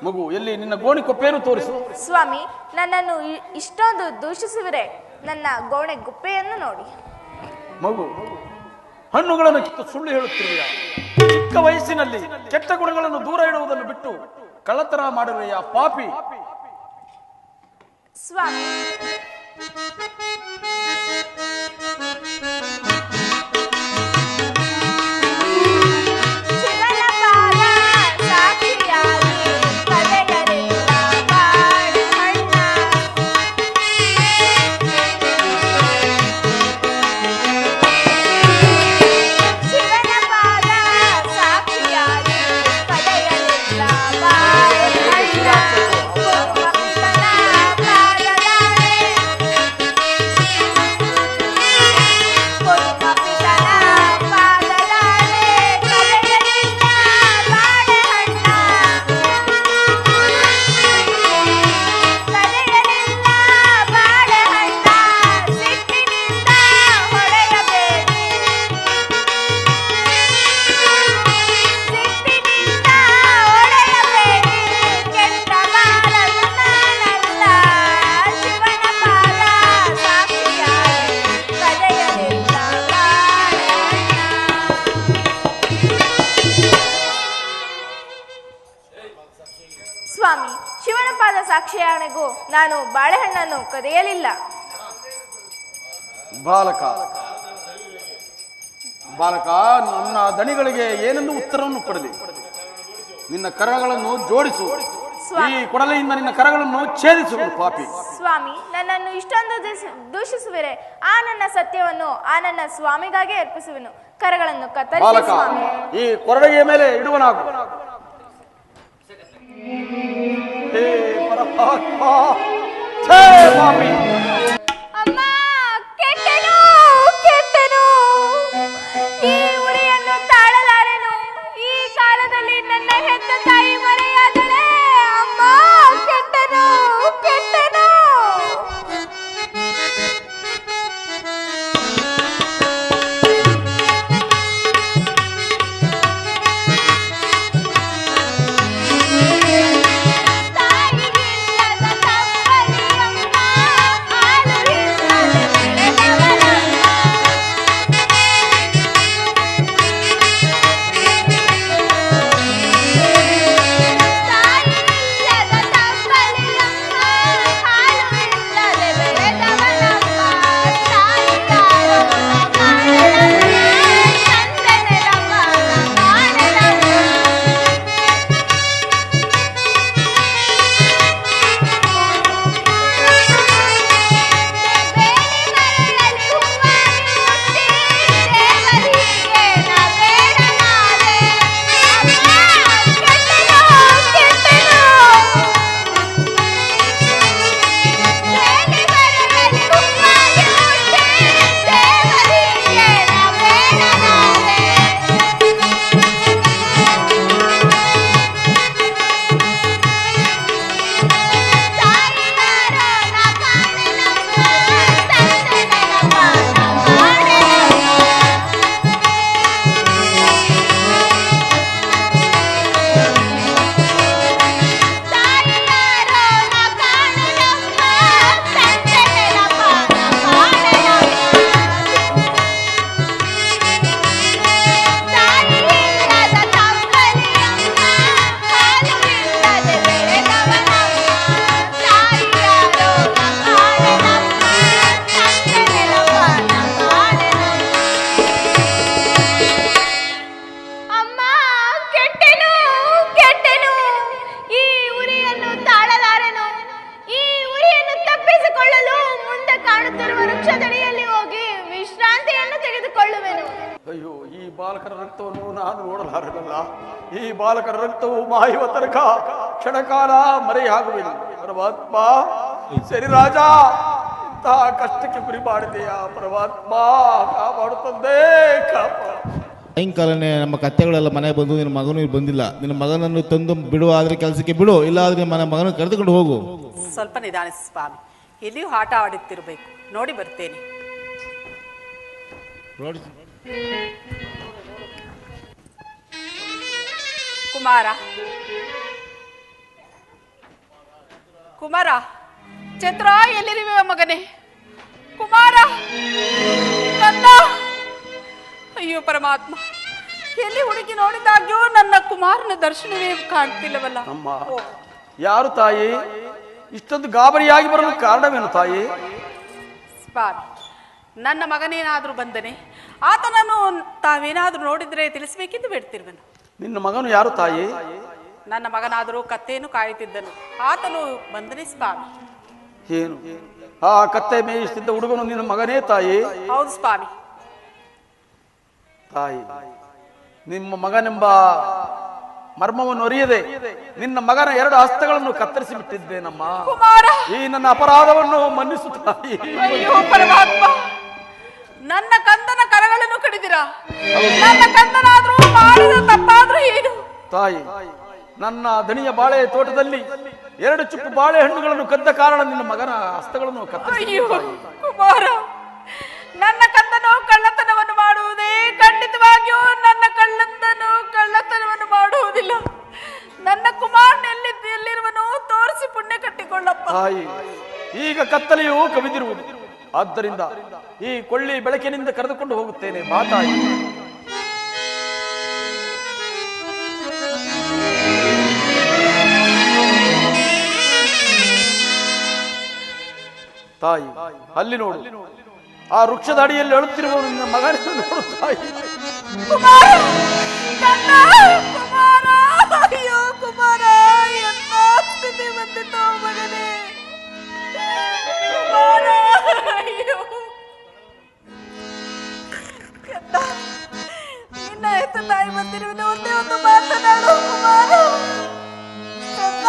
ಮಗು ಎಲ್ಲಿ ನಿನ್ನ ಗೋಣಿ ಕೊಪ್ಪೆಯನ್ನು ತೋರಿಸು. ಸ್ವಾಮಿ, ನನ್ನನ್ನು ಇಷ್ಟೊಂದು ದೂಷಿಸುವಿರೆ. ನನ್ನ ಗೋಣೆ ಗುಪ್ಪೆಯನ್ನು ನೋಡಿ. ಮಗು, ಹಣ್ಣುಗಳನ್ನು ಕಿತ್ತು ಸುಳ್ಳು ಹೇಳುತ್ತಿರುವೆಯಾ? ಚಿಕ್ಕ ವಯಸ್ಸಿನಲ್ಲಿ ಕೆಟ್ಟ ಗುಣಗಳನ್ನು ದೂರ ಇಡುವುದನ್ನು ಬಿಟ್ಟು ಕಳ್ಳತನ ಮಾಡಿರುವೆಯಾ ಪಾಪಿ? ಸ್ವಾಮಿ, ಸ್ವಾಮಿ, ಶಿವನ ಪಾದ ಸಾಕ್ಷಿಯಾಣೆಗೂ ನಾನು ಬಾಳೆಹಣ್ಣನ್ನು ಕದಿಯಲಿಲ್ಲ. ಬಾಲಕ, ನನ್ನ ದಣಿಗಳಿಗೆ ಏನೆಂದು ಉತ್ತರವನ್ನು ಕೊಡಲಿ. ನಿನ್ನ ಕರಗಳನ್ನು ಜೋಡಿಸು. ಈ ಕೊಡಲೆಯಿಂದ ನಿನ್ನ ಕರಗಳನ್ನು ಛೇದಿಸು ಪಾಪಿ. ಸ್ವಾಮಿ, ನನ್ನನ್ನು ಇಷ್ಟೊಂದು ದೂಷಿಸುವಿರೆ. ಆ ನನ್ನ ಸತ್ಯವನ್ನು ಆ ನನ್ನ ಸ್ವಾಮಿಗಾಗಿ ಅರ್ಪಿಸುವೆನು. ಕರಗಳನ್ನು ಕತ್ತರಿಸಿ ಸ್ವಾಮಿ. ಈ ಕೊರಡೆಯ ಮೇಲೆ ಇಡುವನಾಗು. ಹೇ ಪರಮಾತ್ಮ, ಛೇ ಪಾಪಿ. ಅಮ್ಮ, ಕೆಟ್ಟನು ಕೆಟ್ಟನು. ಈ ಉಳಿಯನ್ನು ತಾಳಲಾರೆನು. ಈ ಕಾಲದಲ್ಲಿ ನನ್ನ ಹೆತ್ತ ತಾಯಿ ಮರೆಯಾದಳೆ. ಅಮ್ಮ, ಕೆಟ್ಟನು ಕೆಟ್ಟನು. ತಾಯಿಗಿಲ್ಲದ ತಪ್ಪಲಿಯಮ್ಮ, ಅಯ್ಯೋ, ಈ ಬಾಲಕರ ರಕ್ತವನ್ನು ನಾನು ನೋಡಲಾರದಲ್ಲ. ಈ ಬಾಲಕರ ರಕ್ತವು ಮಾಯುವ ತನಕ ಕ್ಷಣಕಾಲ ಮರೆಯಾಗುವೆನು. ಪರಮಾತ್ಮ, ಸರಿ ರಾಜ, ಇಂತಹ ಕಷ್ಟಕ್ಕೆ ಗುರಿ ಮಾಡಿದೆಯಾ ಪರಮಾತ್ಮ? ಕಾಪಾಡುತ್ತಂದೇ, ಕಾಪಾಡು. ಸಾಯಂಕಾಲನೇ ನಮ್ಮ ಕತ್ತೆಗಳೆಲ್ಲ ಮನೆಗೆ ಬಂದು ನಿನ್ನ ಮಗನು ಬಂದಿಲ್ಲ, ನಿನ್ನ ಮಗನನ್ನು ತಂದು ಬಿಡು, ಆದ್ರೆ ಕೆಲಸಕ್ಕೆ ಬಿಡು, ಇಲ್ಲ ಆದ್ರೆ ನನ್ನ ಮಗನ ಕರೆದುಕೊಂಡು ಹೋಗು. ಸ್ವಲ್ಪ ನಿಧಾನಿಸಿ ಸ್ವಾಮಿ, ಇಲ್ಲಿಯೂ ಆಟ ಆಡುತ್ತಿರಬೇಕು, ನೋಡಿ ಬರ್ತೇನೆ. ಕುಮಾರ, ಕುಮಾರ, ಛತ್ರ ಎಲ್ಲಿರುವೆ ಮಗನೇ? ಕುಮಾರ, ಕಂದ. ಅಯ್ಯೋ ಪರಮಾತ್ಮ, ಎಲ್ಲಿ ಹುಡುಕಿ ನೋಡಿದಾಗ್ಯೂ ನನ್ನ ಕುಮಾರನ ದರ್ಶನವೇ ಕಾಣ್ತಿಲ್ಲವಲ್ಲ. ಅಮ್ಮ, ಯಾರು ತಾಯಿ? ಇಷ್ಟೊಂದು ಗಾಬರಿಯಾಗಿ ಬರಲು ಕಾರಣವೇನು ತಾಯಿ? ಸ್ವಾಮಿ, ನನ್ನ ಮಗನೇನಾದ್ರೂ ಬಂದನೆ ಆತನನ್ನು ತಾವೇನಾದ್ರೂ ನೋಡಿದ್ರೆ ತಿಳಿಸ್ಬೇಕೆಂದು ಬೇಡ್ತಿರುವನು. ನಿನ್ನ ಮಗನು ಯಾರು ತಾಯಿ? ನನ್ನ ಮಗನಾದರೂ ಕತ್ತೆಯನ್ನು ಕಾಯುತ್ತಿದ್ದನು, ಆತನು ಬಂದನೆ ಸ್ವಾಮಿ. ಏನು, ಆ ಕತ್ತೆ ಮೇಯಿಸುತ್ತಿದ್ದ ಹುಡುಗನು ನಿನ್ನ ಮಗನೇ ತಾಯಿ? ಹೌದು ಸ್ವಾಮಿ. ತಾಯಿ, ನಿಮ್ಮ ಮಗನೆಂಬ ಮರ್ಮವನ್ನು ಅರಿಯದೆ ನಿನ್ನ ಮಗನ 2 ಹಸ್ತಗಳನ್ನು ಕತ್ತರಿಸಿ ಬಿಟ್ಟಿದ್ದೇನಮ್ಮ. ಕುಮಾರ, ಈ ನನ್ನ ಅಪರಾಧವನ್ನು ಮನ್ನಿಸು ತಾಯಿ. ಅಯ್ಯೋ ಪರಮಾತ್ಮ, ನನ್ನ ಕಂದನ ಕರಗಳನ್ನು ಕಡಿದಿರ. ನನ್ನ ಕಂದನಾದ್ರೂ ಮಾಡಿದ ತಪ್ಪಾದ್ರೂ ಏನು? ತಾಯಿ, ನನ್ನ ದಣಿಯ ಬಾಳೆ ತೋಟದಲ್ಲಿ 2 ಚುಪ್ಪು ಬಾಳೆಹಣ್ಣುಗಳನ್ನು ಕದ್ದ ಕಾರಣ ನಿನ್ನ ಮಗನ ಹಸ್ತಗಳನ್ನು ಕತ್ತರಿಸಿ. ಅಯ್ಯೋ ಕುಮಾರ, ನನ್ನ ಕಂದನು ಕಳ್ಳತನವನ್ನು ಮಾಡುವುದೇ ಖಂಡಿತವಾಗಿಯೂ ನನ್ನ ಕಳ್ಳತನವನ್ನು ಮಾಡುವುದಿಲ್ಲ. ನನ್ನ ಕುಮಾರನ ಎಲ್ಲಿರುವನು ತೋರಿಸಿ ಪುಣ್ಯ ಕಟ್ಟಿಕೊಳ್ಳಪ್ಪ. ತಾಯಿ, ಈಗ ಕತ್ತಲೆಯೂ ಕವಿದಿರುವುದು, ಆದ್ದರಿಂದ ಈ ಕೊಳ್ಳಿ ಬೆಳಕಿನಿಂದ ಕರೆದುಕೊಂಡು ಹೋಗುತ್ತೇನೆ. ಬಾ ತಾಯಿ. ತಾಯಿ, ಅಲ್ಲಿ ನೋಡು, ಆ ವೃಕ್ಷದ ಅಡಿಯಲ್ಲಿ ಅಳುತ್ತಿರುವ ನಿನ್ನ ಮಗನನ್ನು ನೋಡು ತಾಯಿ. ಕುಮಾರ, ನನ್ನ ಕುಮಾರ, ಅಯ್ಯೋ ಕುಮಾರ, ಎಂತ ಸ್ಥಿತಿ ಬಂದಿತ್ತು ಮಗನೇ. ಕುಮಾರ, ಅಯ್ಯೋ ಎಂತ ನಿನ್ನ ಹೆತ್ತ ತಾಯಿ ಬಂದಿರುವುದು, ಒಂದೇ ಒಂದು ಮಾತನಾಡು ಕುಮಾರ. ಎಂತ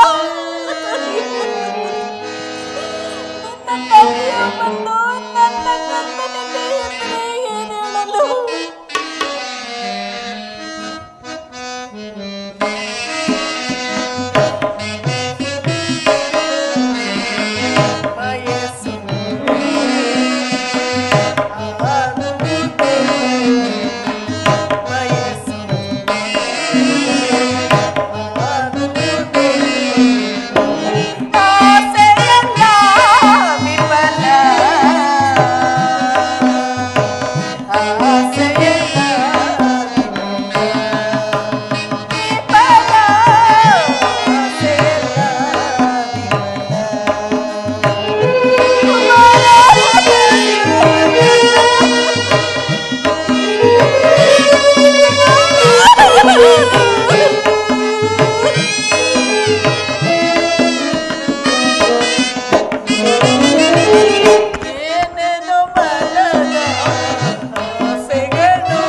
ನನ್ನ ತಂದೆಯು ಬಂದು ನನ್ನ ಕಂದನಿಗೆ ಎದುರೇ ಏನು ಹೇಳಲು? ಏನೇನು ಮನದ ಆಸೆಗಳು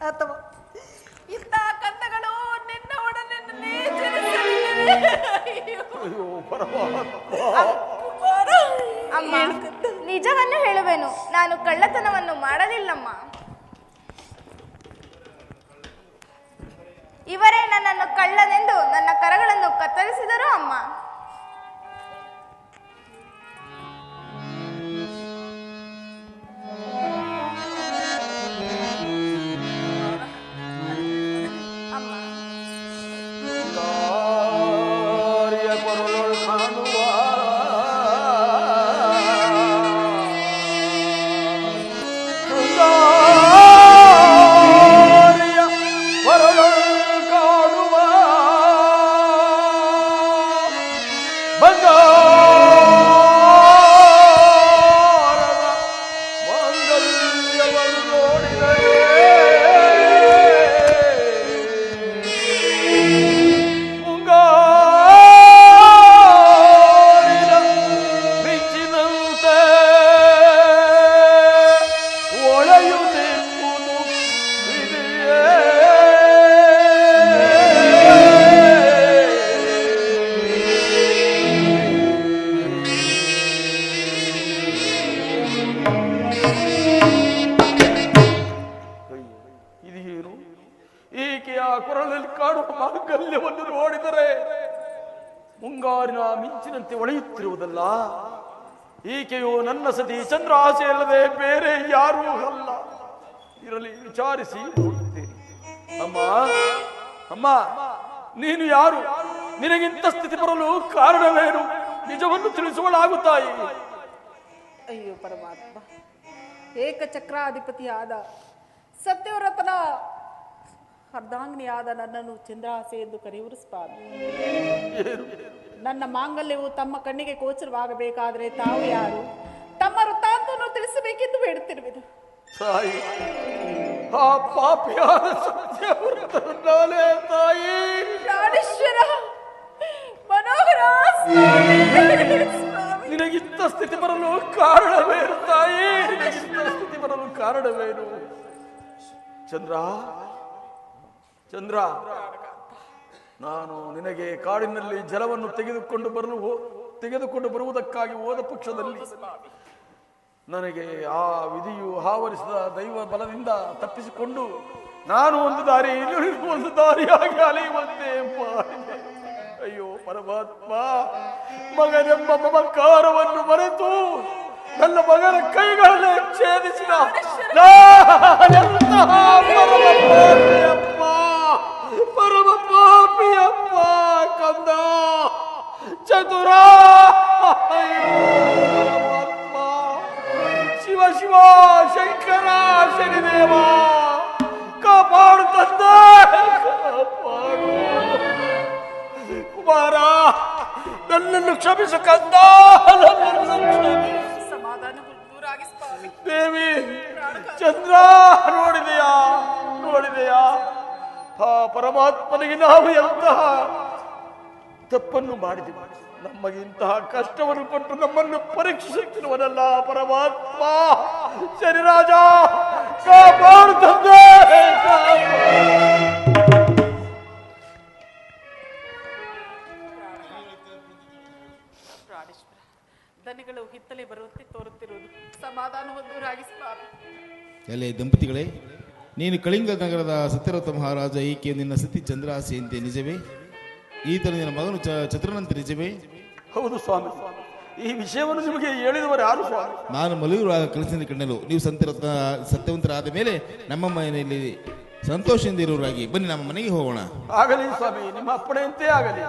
ಅಥವಾ ಇಂಥ ಕಂದಗಳು ನಿನ್ನ ಒಡನೆ ಜನಿಸಲಿವೆ. ಅಯ್ಯೋ. ಅಮ್ಮ, ನಿಜವನ್ನು ಹೇಳುವೆನು, ನಾನು ಕಳ್ಳತನವನ್ನು ಮಾಡಲಿಲ್ಲಮ್ಮ. ಇವರೇ ನನ್ನನ್ನು ಕಳ್ಳನೆಂದು ನನ್ನ ಕರಗಳನ್ನು ಕತ್ತರಿಸಿದರು ಅಮ್ಮ. ಅಮ್ಮ, ಕೊರಳಲ್ಲಿ ಕಾಡುವ ಮಾಂಗಲ್ಯವನ್ನು ನೋಡಿದರೆ ಮುಂಗಾರಿನ ಮಿಂಚಿನಂತೆ ಹೊಳೆಯುತ್ತಿರುವುದಲ್ಲ. ಈಕೆಯು ನನ್ನ ಸತಿ ಚಂದ್ರ ಆಸೆಯಲ್ಲದೆ ಬೇರೆ ಯಾರೂ ಅಲ್ಲ. ಇರಲಿ, ವಿಚಾರಿಸಿ ನೋಡುತ್ತೇನೆ. ಅಮ್ಮ ಅಮ್ಮ, ನೀನು ಯಾರು? ನಿನಗಿಂತ ಸ್ಥಿತಿ ಬರಲು ಕಾರಣವೇನು? ನಿಜವನ್ನು ತಿಳಿಸುವಳಾಗುತ್ತಾಯಿ. ಅಯ್ಯೋ ಪರಮಾತ್ಮ, ಏಕಚಕ್ರಾಧಿಪತಿಯಾದ ಸತ್ಯವ್ರತನ ಅರ್ಧಾಂಗಿನಿಯಾದ ನನ್ನನ್ನು ಚಂದ್ರಾಸೆ ಎಂದು ಕರೆಯುವರು ಸ್ವಾಮಿ. ನನ್ನ ಮಾಂಗಲ್ಯವು ತಮ್ಮ ಕಣ್ಣಿಗೆ ಗೋಚರವಾಗಬೇಕಾದರೆ ತಾವು ಯಾರು? ತಮ್ಮ ವೃತ್ತಾಂತವನ್ನು ತಿಳಿಸಬೇಕೆಂದು ಬೇಡುತ್ತಿರುವುದು. ತಾಯಿ, ಆ ಪಾಪಿಯಾದ ಸತ್ಯವ್ರತನಾಲೇ ತಾಯಿ. ಪ್ರಾಣೇಶ್ವರ ಮನೋಹರ ನಿನಗಿಂತ ಸ್ಥಿತಿ ಬರಲು ಕಾರಣವೇನು ತಾಯಿ? ನಿನಗಿಂತ ಸ್ಥಿತಿ ಬರಲು ಕಾರಣವೇನು? ಚಂದ್ರ ಚಂದ್ರ, ನಾನು ನಿನಗೆ ಕಾಡಿನಲ್ಲಿ ಜಲವನ್ನು ತೆಗೆದುಕೊಂಡು ಬರುವುದಕ್ಕಾಗಿ ಹೋದ ಪಕ್ಷದಲ್ಲಿ ನನಗೆ ಆ ವಿಧಿಯು ಆವರಿಸಿದ ದೈವ ಬಲದಿಂದ ತಪ್ಪಿಸಿಕೊಂಡು ನಾನು ಒಂದು ದಾರಿ, ಇನ್ನೊಂದು ಒಂದು ದಾರಿಯಾಗಿ ಅಲೆಯುವಂತೆ ಮಾಡಿದೆ. ಅಯ್ಯೋ ಪರಮಾತ್ಮ, ಮಗನೆಂಬ ಮಮಕಾರವನ್ನು ಮರೆತು ನನ್ನ ಮಗನ ಕೈಗಳನ್ನೇ ಛೇದಿಸಿದ ಪರಮ ಪಾಪಿಯಪ್ಪ ಕಂದ ಚತುರ. ಪರಮಾತ್ಮ, ಶಿವ ಶಿವ ಶಂಕರ ಶನಿದೇವ, ಕಾಪಾಡು ತಂದೆ, ಕಾಪಾಡು. ಕುಮಾರ, ನನ್ನನ್ನು ಕ್ಷಮಿಸು ಕಂದ, ಸಮಾಧಾನವಾಗಿ ಸ್ವಾಮಿ. ದೇವಿ, ಚಂದ್ರ ನೋಡಿದೆಯಾ? ಆ ಪರಮಾತ್ಮನಿಗೆ ನಾವು ಎಂತಹ ತಪ್ಪನ್ನು ಮಾಡಿದೆವು? ನಮಗೆ ಇಂತಹ ಕಷ್ಟವನ್ನು ಕೊಟ್ಟು ನಮ್ಮನ್ನು ಪರೀಕ್ಷಿಸುತ್ತಿರುವನಲ್ಲ ಪರಮಾತ್ಮ. ಶನಿರಾಜ, ಕಾಪಾಡು ತಂದೆ. ಪ್ರಾಣೇಶ್ವರ, ದನಿಗಳು ಹಿತ್ತಲೆ ಬರುವಂತೆ ತೋರುತ್ತಿರುವುದು. ಸಮಾಧಾನ ಹೊಂದೂರಾಗಿ ಸ್ವಾಮಿ. ಎಲೆ ದಂಪತಿಗಳೇ, ನೀನು ಕಳಿಂಗ ನಗರದ ಸತ್ಯವ್ರತ ಮಹಾರಾಜ, ಈಕೆ ನಿನ್ನ ಸತಿ ಚಂದ್ರಾಸೆಯಂತೆ ನಿಜವೇ? ಈತನ ನಿನ್ನ ಮಗನು ಚತುರನಂತೆ ನಿಜವೇ? ಹೌದು ಸ್ವಾಮಿ. ಈ ವಿಷಯವನ್ನು ನಿಮಗೆ ಹೇಳಿದವರು ಯಾರು ಸ್ವಾಮಿ? ನಾನು ಮಲಗಿರುವಾಗ ಕನಸಿನಲ್ಲಿ ಕಂಡನು. ನೀವು ಸತ್ಯವಂತರಾದ ಮೇಲೆ ನಮ್ಮ ಮನೆಯಲ್ಲಿ ಸಂತೋಷದಿಂದ ಇರುವರಾಗಿ ಬನ್ನಿ, ನಮ್ಮ ಮನೆಗೆ ಹೋಗೋಣ. ಆಗಲಿ ಸ್ವಾಮಿ, ನಿಮ್ಮ ಅಪ್ಪಣೆಯಂತೆ ಆಗಲಿ.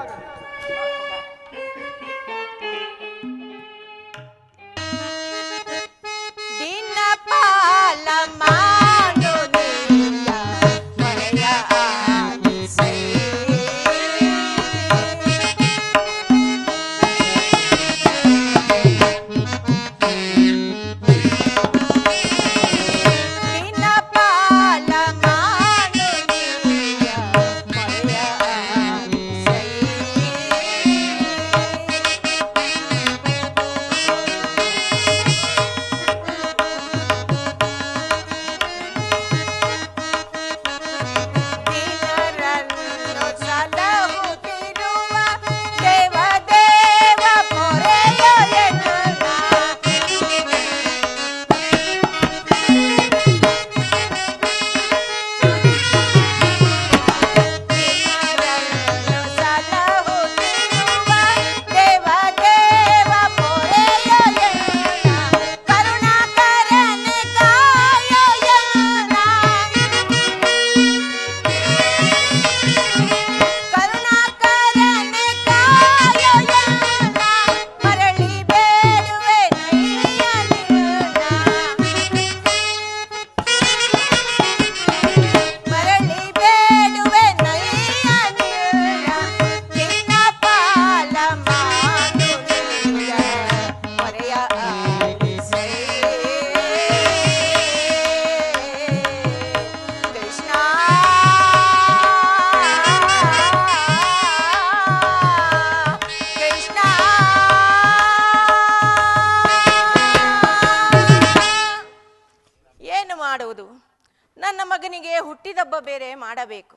ಮಗನಿಗೆ ಹುಟ್ಟಿದಬ್ಬ ಬೇರೆ ಮಾಡಬೇಕು.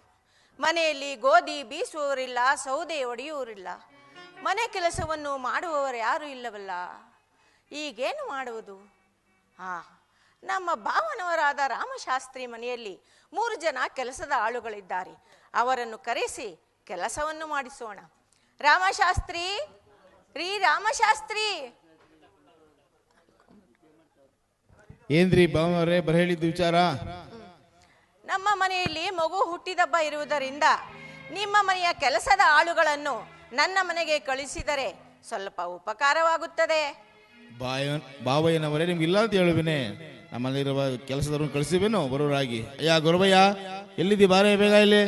ಮನೆಯಲ್ಲಿ ಗೋಧಿ ಬೀಸುವವರಿಲ್ಲ, ಸೌದೆ ಒಡೆಯುವವರಿಲ್ಲ, ಮನೆ ಕೆಲಸವನ್ನು ಮಾಡುವವರು ಯಾರೂ ಇಲ್ಲವಲ್ಲ. ಈಗೇನು ಮಾಡುವುದು? ನಮ್ಮ ಭಾವನವರಾದ ರಾಮಶಾಸ್ತ್ರಿ ಮನೆಯಲ್ಲಿ 3 ಜನ ಕೆಲಸದ ಆಳುಗಳಿದ್ದಾರೆ. ಅವರನ್ನು ಕರೆಸಿ ಕೆಲಸವನ್ನು ಮಾಡಿಸೋಣ. ರಾಮಶಾಸ್ತ್ರಿ, ರಾಮಶಾಸ್ತ್ರಿ. ಏನ್ರಿ ಭಾವನವರೇ, ಬರ ಹೇಳಿದ್ದು ವಿಚಾರ? ನಮ್ಮ ಮನೆಯಲ್ಲಿ ಮಗು ಹುಟ್ಟಿದಬ್ಬ ಇರುವುದರಿಂದ ನಿಮ್ಮ ಮನೆಯ ಕೆಲಸದ ಆಳುಗಳನ್ನು ನನ್ನ ಮನೆಗೆ ಕಳಿಸಿದರೆ ಸ್ವಲ್ಪ ಉಪಕಾರವಾಗುತ್ತದೆ. ಬಾವಯ್ಯನವರೇ, ನಿಮ್ಗೆ ಇಲ್ಲ ಅಂತ ಹೇಳುವೇನೆ. ನಮ್ಮಲ್ಲಿರುವ ಕೆಲಸದವ್ರನ್ನ ಕಳಿಸಿವೇನೋ ಬರೋರಾಗಿ. ಅಯ್ಯ ಗೊರಬಯ್ಯ, ಎಲ್ಲಿದ್ದಿ? ಬಾರೇ ಬೇಗ ಇಲ್ಲಿ.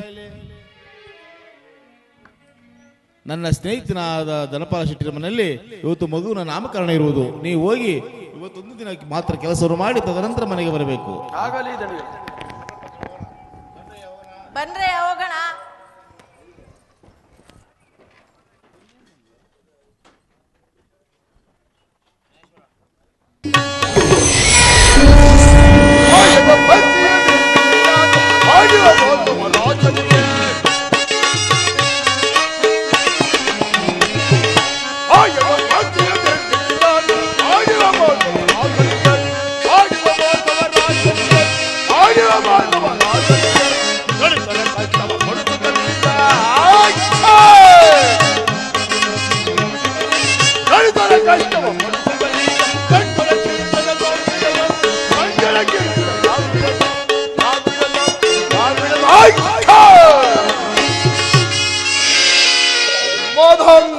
ನನ್ನ ಸ್ನೇಹಿತನಾದ ಧನಪಾಲ ಶೆಟ್ಟಿರ ಮನೆಯಲ್ಲಿ ಇವತ್ತು ಮಗುವಿನ ನಾಮಕರಣ ಇರುವುದು. ನೀವು ಹೋಗಿ ಇವತ್ತೊಂದು ದಿನ ಮಾತ್ರ ಕೆಲಸವನ್ನು ಮಾಡಿ ತದನಂತರ ಮನೆಗೆ ಬರಬೇಕು. ಬಂದ್ರೆ ಹೋಗೋಣ.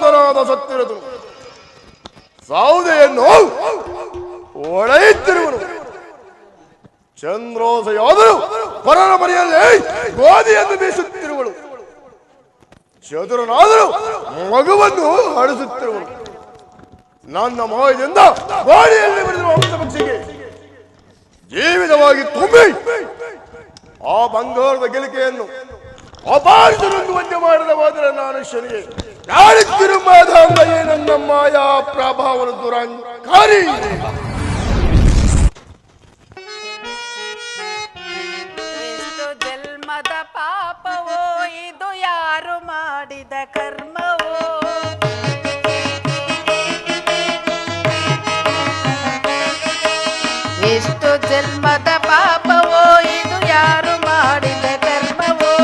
ಸಮಾಧಾನದ ಸತ್ತಿರದು ಸೌದೆಯನ್ನು ಒಡೆಯುತ್ತಿರುವನು. ಚಂದ್ರೋದಯಾದರೂ ಪರರ ಮನೆಯಲ್ಲಿ ಗೋಧಿಯನ್ನು ಬೀಸುತ್ತಿರುವಳು. ಚತುರನಾದರೂ ಮಗುವನ್ನು ಹಡಿಸುತ್ತಿರುವನು. ನನ್ನ ಮೋಹದಿಂದ ಗೋಧಿಯಲ್ಲಿ ಬರೆದಿರುವ ವಂಶಪಕ್ಷಿಗೆ ಜೀವಿತವಾಗಿ ತುಂಬಿ ಆ ಬಂಗಾರದ ಗೆಲಿಕೆಯನ್ನು ಅಪಾರಿಸಲು ವಜ್ಯ ಮಾಡದ ಹೋದರೆ ನಾನು ಶನಿಗೆ ನನ್ನ ಮಾಯಾ ಪ್ರಭಾವನ ದುರಂಕಾರಿ. ಎಷ್ಟು ಜನ್ಮದ ಪಾಪವೋ ಇದು, ಯಾರು ಮಾಡಿದ ಕರ್ಮವೋ. ಎಷ್ಟು ಜನ್ಮದ ಪಾಪವೋ ಇದು, ಯಾರು ಮಾಡಿದ ಕರ್ಮವೋ.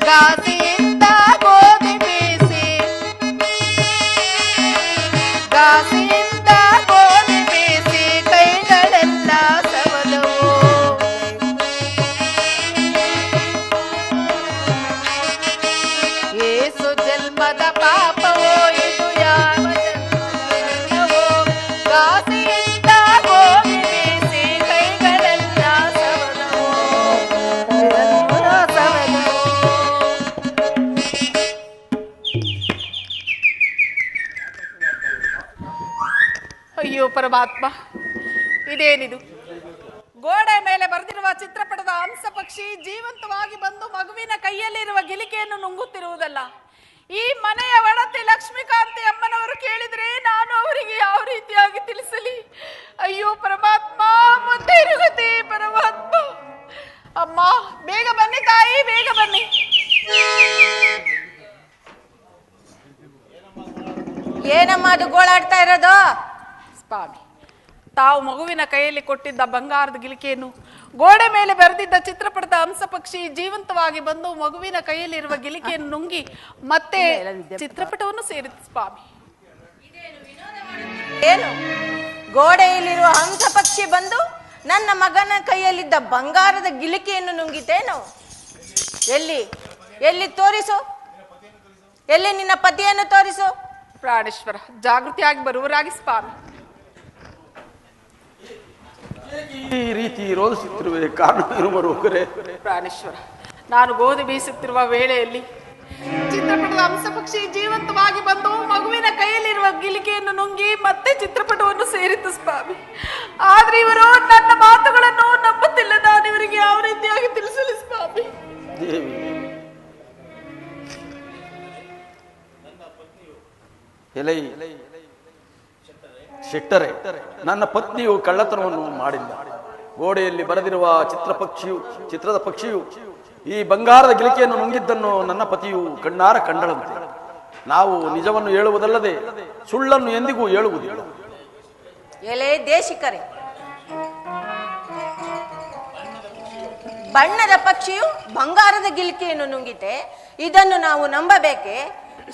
ಕಾಸಿಯಿಂದ ಗೋಧಿ ಬೀಸಿ, ಕಾಸಿಯಿಂದ ಗೋಧಿ ಬೀಸಿ ಕೈಗಳೆಲ್ಲ ಸವದವು. ಏಸು ಜನ್ಮದ ಪಾಪವೋ ಇದು, ಯಾವ ಜನ್ಮವೋ. ಕಾಸಿಯಿಂದ ಗೋಧಿ ಬೀಸಿ ಕೈಗಳೆಲ್ಲ ಸವದವು, ಸವದವು. ಅಯ್ಯೋ ಪರಮಾತ್ಮ, ಇದೇನಿದು? ಗೋಡೆ ಮೇಲೆ ಬರೆದಿರುವ ಚಿತ್ರಪಟದ ಹಂಸ ಪಕ್ಷಿ ಜೀವಂತವಾಗಿ ಬಂದು ಮಗುವಿನ ಕೈಯಲ್ಲಿರುವ ಗಿಲಿಕೆಯನ್ನು ನುಂಗುತ್ತಿರುವುದಲ್ಲ. ಈ ಮನೆಯ ಒಡತಿ ಲಕ್ಷ್ಮೀಕಾಂತಿ ಅಮ್ಮನವರು ಕೇಳಿದ್ರೆ ನಾನು ಅವರಿಗೆ ಯಾವ ರೀತಿಯಾಗಿ ತಿಳಿಸಲಿ? ಅಯ್ಯೋ ಪರಮಾತ್ಮ, ಮುಂದೆ ಇರುಗತಿ ಪರಮಾತ್ಮ. ಅಮ್ಮ, ಬೇಗ ಬನ್ನಿ ತಾಯಿ, ಬೇಗ ಬನ್ನಿ. ಏನಮ್ಮ ಅದು ಗೋಳಾಡ್ತಾ ಇರೋದು? ಸ್ವಾಮಿ, ತಾವು ಮಗುವಿನ ಕೈಯಲ್ಲಿ ಕೊಟ್ಟಿದ್ದ ಬಂಗಾರದ ಗಿಲಿಕೆಯನ್ನು ಗೋಡೆ ಮೇಲೆ ಬರೆದಿದ್ದ ಚಿತ್ರಪಟದ ಹಂಸ ಪಕ್ಷಿ ಜೀವಂತವಾಗಿ ಬಂದು ಮಗುವಿನ ಕೈಯಲ್ಲಿರುವ ಗಿಲಿಕೆಯನ್ನು ನುಂಗಿ ಮತ್ತೆ ಚಿತ್ರಪಟವನ್ನು ಸೇರಿತು ಸ್ವಾಮಿ. ಏನು, ಗೋಡೆಯಲ್ಲಿರುವ ಹಂಸ ಪಕ್ಷಿ ಬಂದು ನನ್ನ ಮಗನ ಕೈಯಲ್ಲಿದ್ದ ಬಂಗಾರದ ಗಿಲಿಕೆಯನ್ನು ನುಂಗಿತೇನು? ಎಲ್ಲಿ ಎಲ್ಲಿ ತೋರಿಸು, ಎಲ್ಲಿ ನಿನ್ನ ಪತಿಯನ್ನು ತೋರಿಸು. ಪ್ರಾಣೇಶ್ವರ, ಜಾಗೃತಿಯಾಗಿ ಬರುವರಾಗಿ ಸ್ವಾಮಿ. ಈ ರೀತಿ ರೋಧಿಸುತ್ತಿರುವೆ ಕಾರಣ ಏನು ಬರುವರೆ? ಪ್ರಾಣೇಶ್ವರ, ನಾನು ಗೋಧಿ ಬೀಸುತ್ತಿರುವ ವೇಳೆಯಲ್ಲಿ ಚಿತ್ರಪಟದ ಹಂಸ ಪಕ್ಷಿ ಜೀವಂತವಾಗಿ ಬಂದು ಮಗುವಿನ ಕೈಯಲ್ಲಿರುವ ಗಿಲಿಕೆಯನ್ನು ನುಂಗಿ ಮತ್ತೆ ಚಿತ್ರಪಟವನ್ನು ಸೇರಿತು ಸ್ವಾಮಿ. ಆದ್ರೆ ಇವರು ನನ್ನ ಮಾತುಗಳನ್ನು ನಂಬುತ್ತಿಲ್ಲ. ನಾನು ಇವರಿಗೆ ಯಾವ ರೀತಿಯಾಗಿ ತಿಳಿಸಲಿ ಸ್ವಾಮಿ? ದೇವಿ, ಶೆಟ್ಟರೆ, ನನ್ನ ಪತ್ನಿಯು ಕಳ್ಳತನವನ್ನು ಮಾಡಿಲ್ಲ. ಗೋಡೆಯಲ್ಲಿ ಬರೆದಿರುವ ಚಿತ್ರದ ಪಕ್ಷಿಯು ಈ ಬಂಗಾರದ ಗಿಲಿಕೆಯನ್ನು ನುಂಗಿದ್ದನ್ನು ನನ್ನ ಪತಿಯು ಕಣ್ಣಾರ ಕಂಡಳಂತೆ. ನಾವು ನಿಜವನ್ನು ಹೇಳುವುದಲ್ಲದೆ ಸುಳ್ಳನ್ನು ಎಂದಿಗೂ ಹೇಳುವುದಿಲ್ಲ. ಎಲೆ ದೇಶಿಕರೇ, ಬಣ್ಣದ ಪಕ್ಷಿಯು ಬಂಗಾರದ ಗಿಲಿಕೆಯನ್ನು ನುಂಗಿದೆ, ಇದನ್ನು ನಾವು ನಂಬಬೇಕೆ?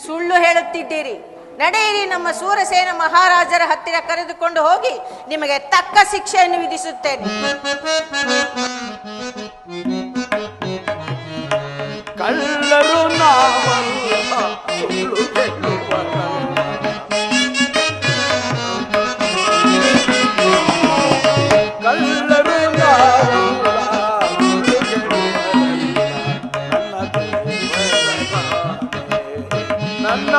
ಸುಳ್ಳು ಹೇಳುತ್ತಿದ್ದೀರಿ. ನಡೆಯಿರಿ, ನಮ್ಮ ಸೂರಸೇನ ಮಹಾರಾಜರ ಹತ್ತಿರ ಕರೆದುಕೊಂಡು ಹೋಗಿ ನಿಮಗೆ ತಕ್ಕ ಶಿಕ್ಷೆಯನ್ನು ವಿಧಿಸುತ್ತೇನೆ. ಕಳ್ಳರು ನಾವಲ್ಲ, ಸುಳ್ಳು ಹೇಳುವವರಲ್ಲ. ಕಳ್ಳರು ನಾವಲ್ಲ, ಸುಳ್ಳು ಹೇಳುವವರಲ್ಲ. ನನ್ನ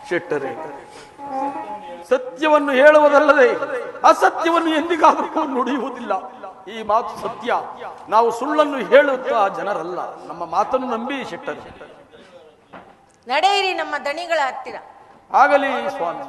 ಶೆಟ್ಟರೆ, ಸತ್ಯವನ್ನು ಹೇಳುವುದಲ್ಲದೆ ಅಸತ್ಯವನ್ನು ಎಂದಿಗಾದರೂ ನುಡಿಯುವುದಿಲ್ಲ. ಈ ಮಾತು ಸತ್ಯ. ನಾವು ಸುಳ್ಳನ್ನು ಹೇಳುತ್ತಾ ಜನರಲ್ಲ. ನಮ್ಮ ಮಾತನ್ನು ನಂಬಿ ಶೆಟ್ಟರೆ. ನಡೆಯಿರಿ ನಮ್ಮ ದಣಿಗಳ ಹತ್ತಿರ. ಆಗಲಿ ಸ್ವಾಮಿ.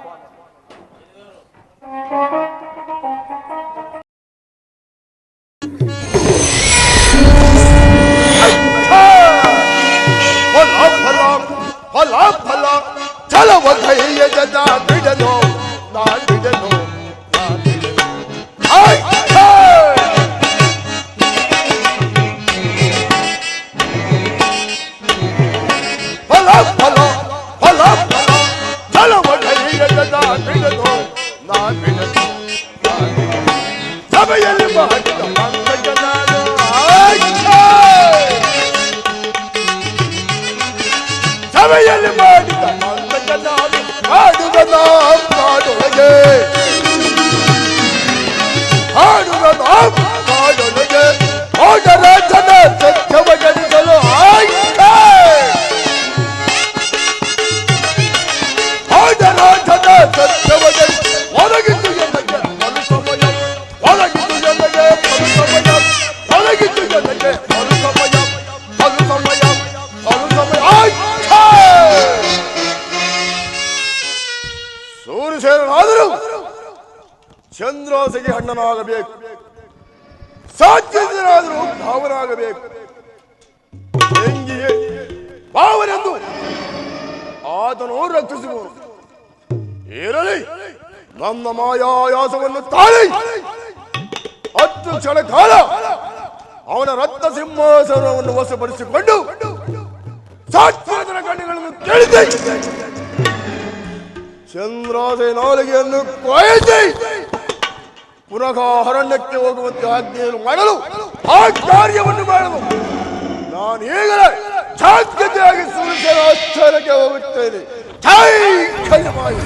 ಸಭೆಯಲ್ಲಿ ಮಾಡಿದ ಹಾಡುಗದ ಕಾಡೊಳಗೆ, ಹಾಡುಗದ ಕಾಡೊಳಗೆ ಹೋದರ ಜನ ಸತ್ಯವ ಗಳಿಸಲು ಹೋದರ ಜನ ಸತ್ಯವ ಒಳಗಿದ್ದು ಜನಗೆ ಮರು ಸಮಯ, ಒಳಗಿದ್ದು ಜನಗೆ ಮರು ಸಮಯ, ಒಳಗಿದ್ದು ಜನಗೆ ಮರು ಸಮಯ, ಮರು ಸಮಯ, ಮರು ಸಮಯ. ಸೂರ್ಯಸೇನಾದರೂ ಚಂದ್ರಾಸೆಗೆ ಅಣ್ಣನಾಗಬೇಕು, ಸಾಧ್ಯರಾದರೂ ಭಾವನಾಗಬೇಕು. ಹೆಂಗಿಯೇ ಭಾವನೆಂದು ಆತನು ರಕ್ಷಿಸುವನು. ಇರಲಿ, ನನ್ನ ಮಾಯಾಯಾಸವನ್ನು ತಾಳಿ 10 ಕ್ಷಣ ಕಾಲ ಅವನ ರತ್ನ ಸಿಂಹಾಸನವನ್ನು ವಶಪಡಿಸಿಕೊಂಡು ಸಾತ್ವಿಕರ ಕಣ್ಣುಗಳನ್ನು ಕೇಳಿದೆ. ಚಂದ್ರಾಸೆ ನಾಲಿಗೆಯನ್ನು ಕೊಯ್ದು ಪುನಃ ಅರಣ್ಯಕ್ಕೆ ಹೋಗುವಂತೆ ಆಜ್ಞೆಯನ್ನು ಮಾಡಲು ಆ ಕಾರ್ಯವನ್ನು ಮಾಡಲು ನಾನು ಈಗಲೇ ಜಾಗ್ರತೆಯಾಗಿ ಸೂರ್ಯನ ಆಶ್ಚರ್ಯಕ್ಕೆ ಹೋಗುತ್ತೇನೆ. ಜೈ ಕೈಮಾಯಿ.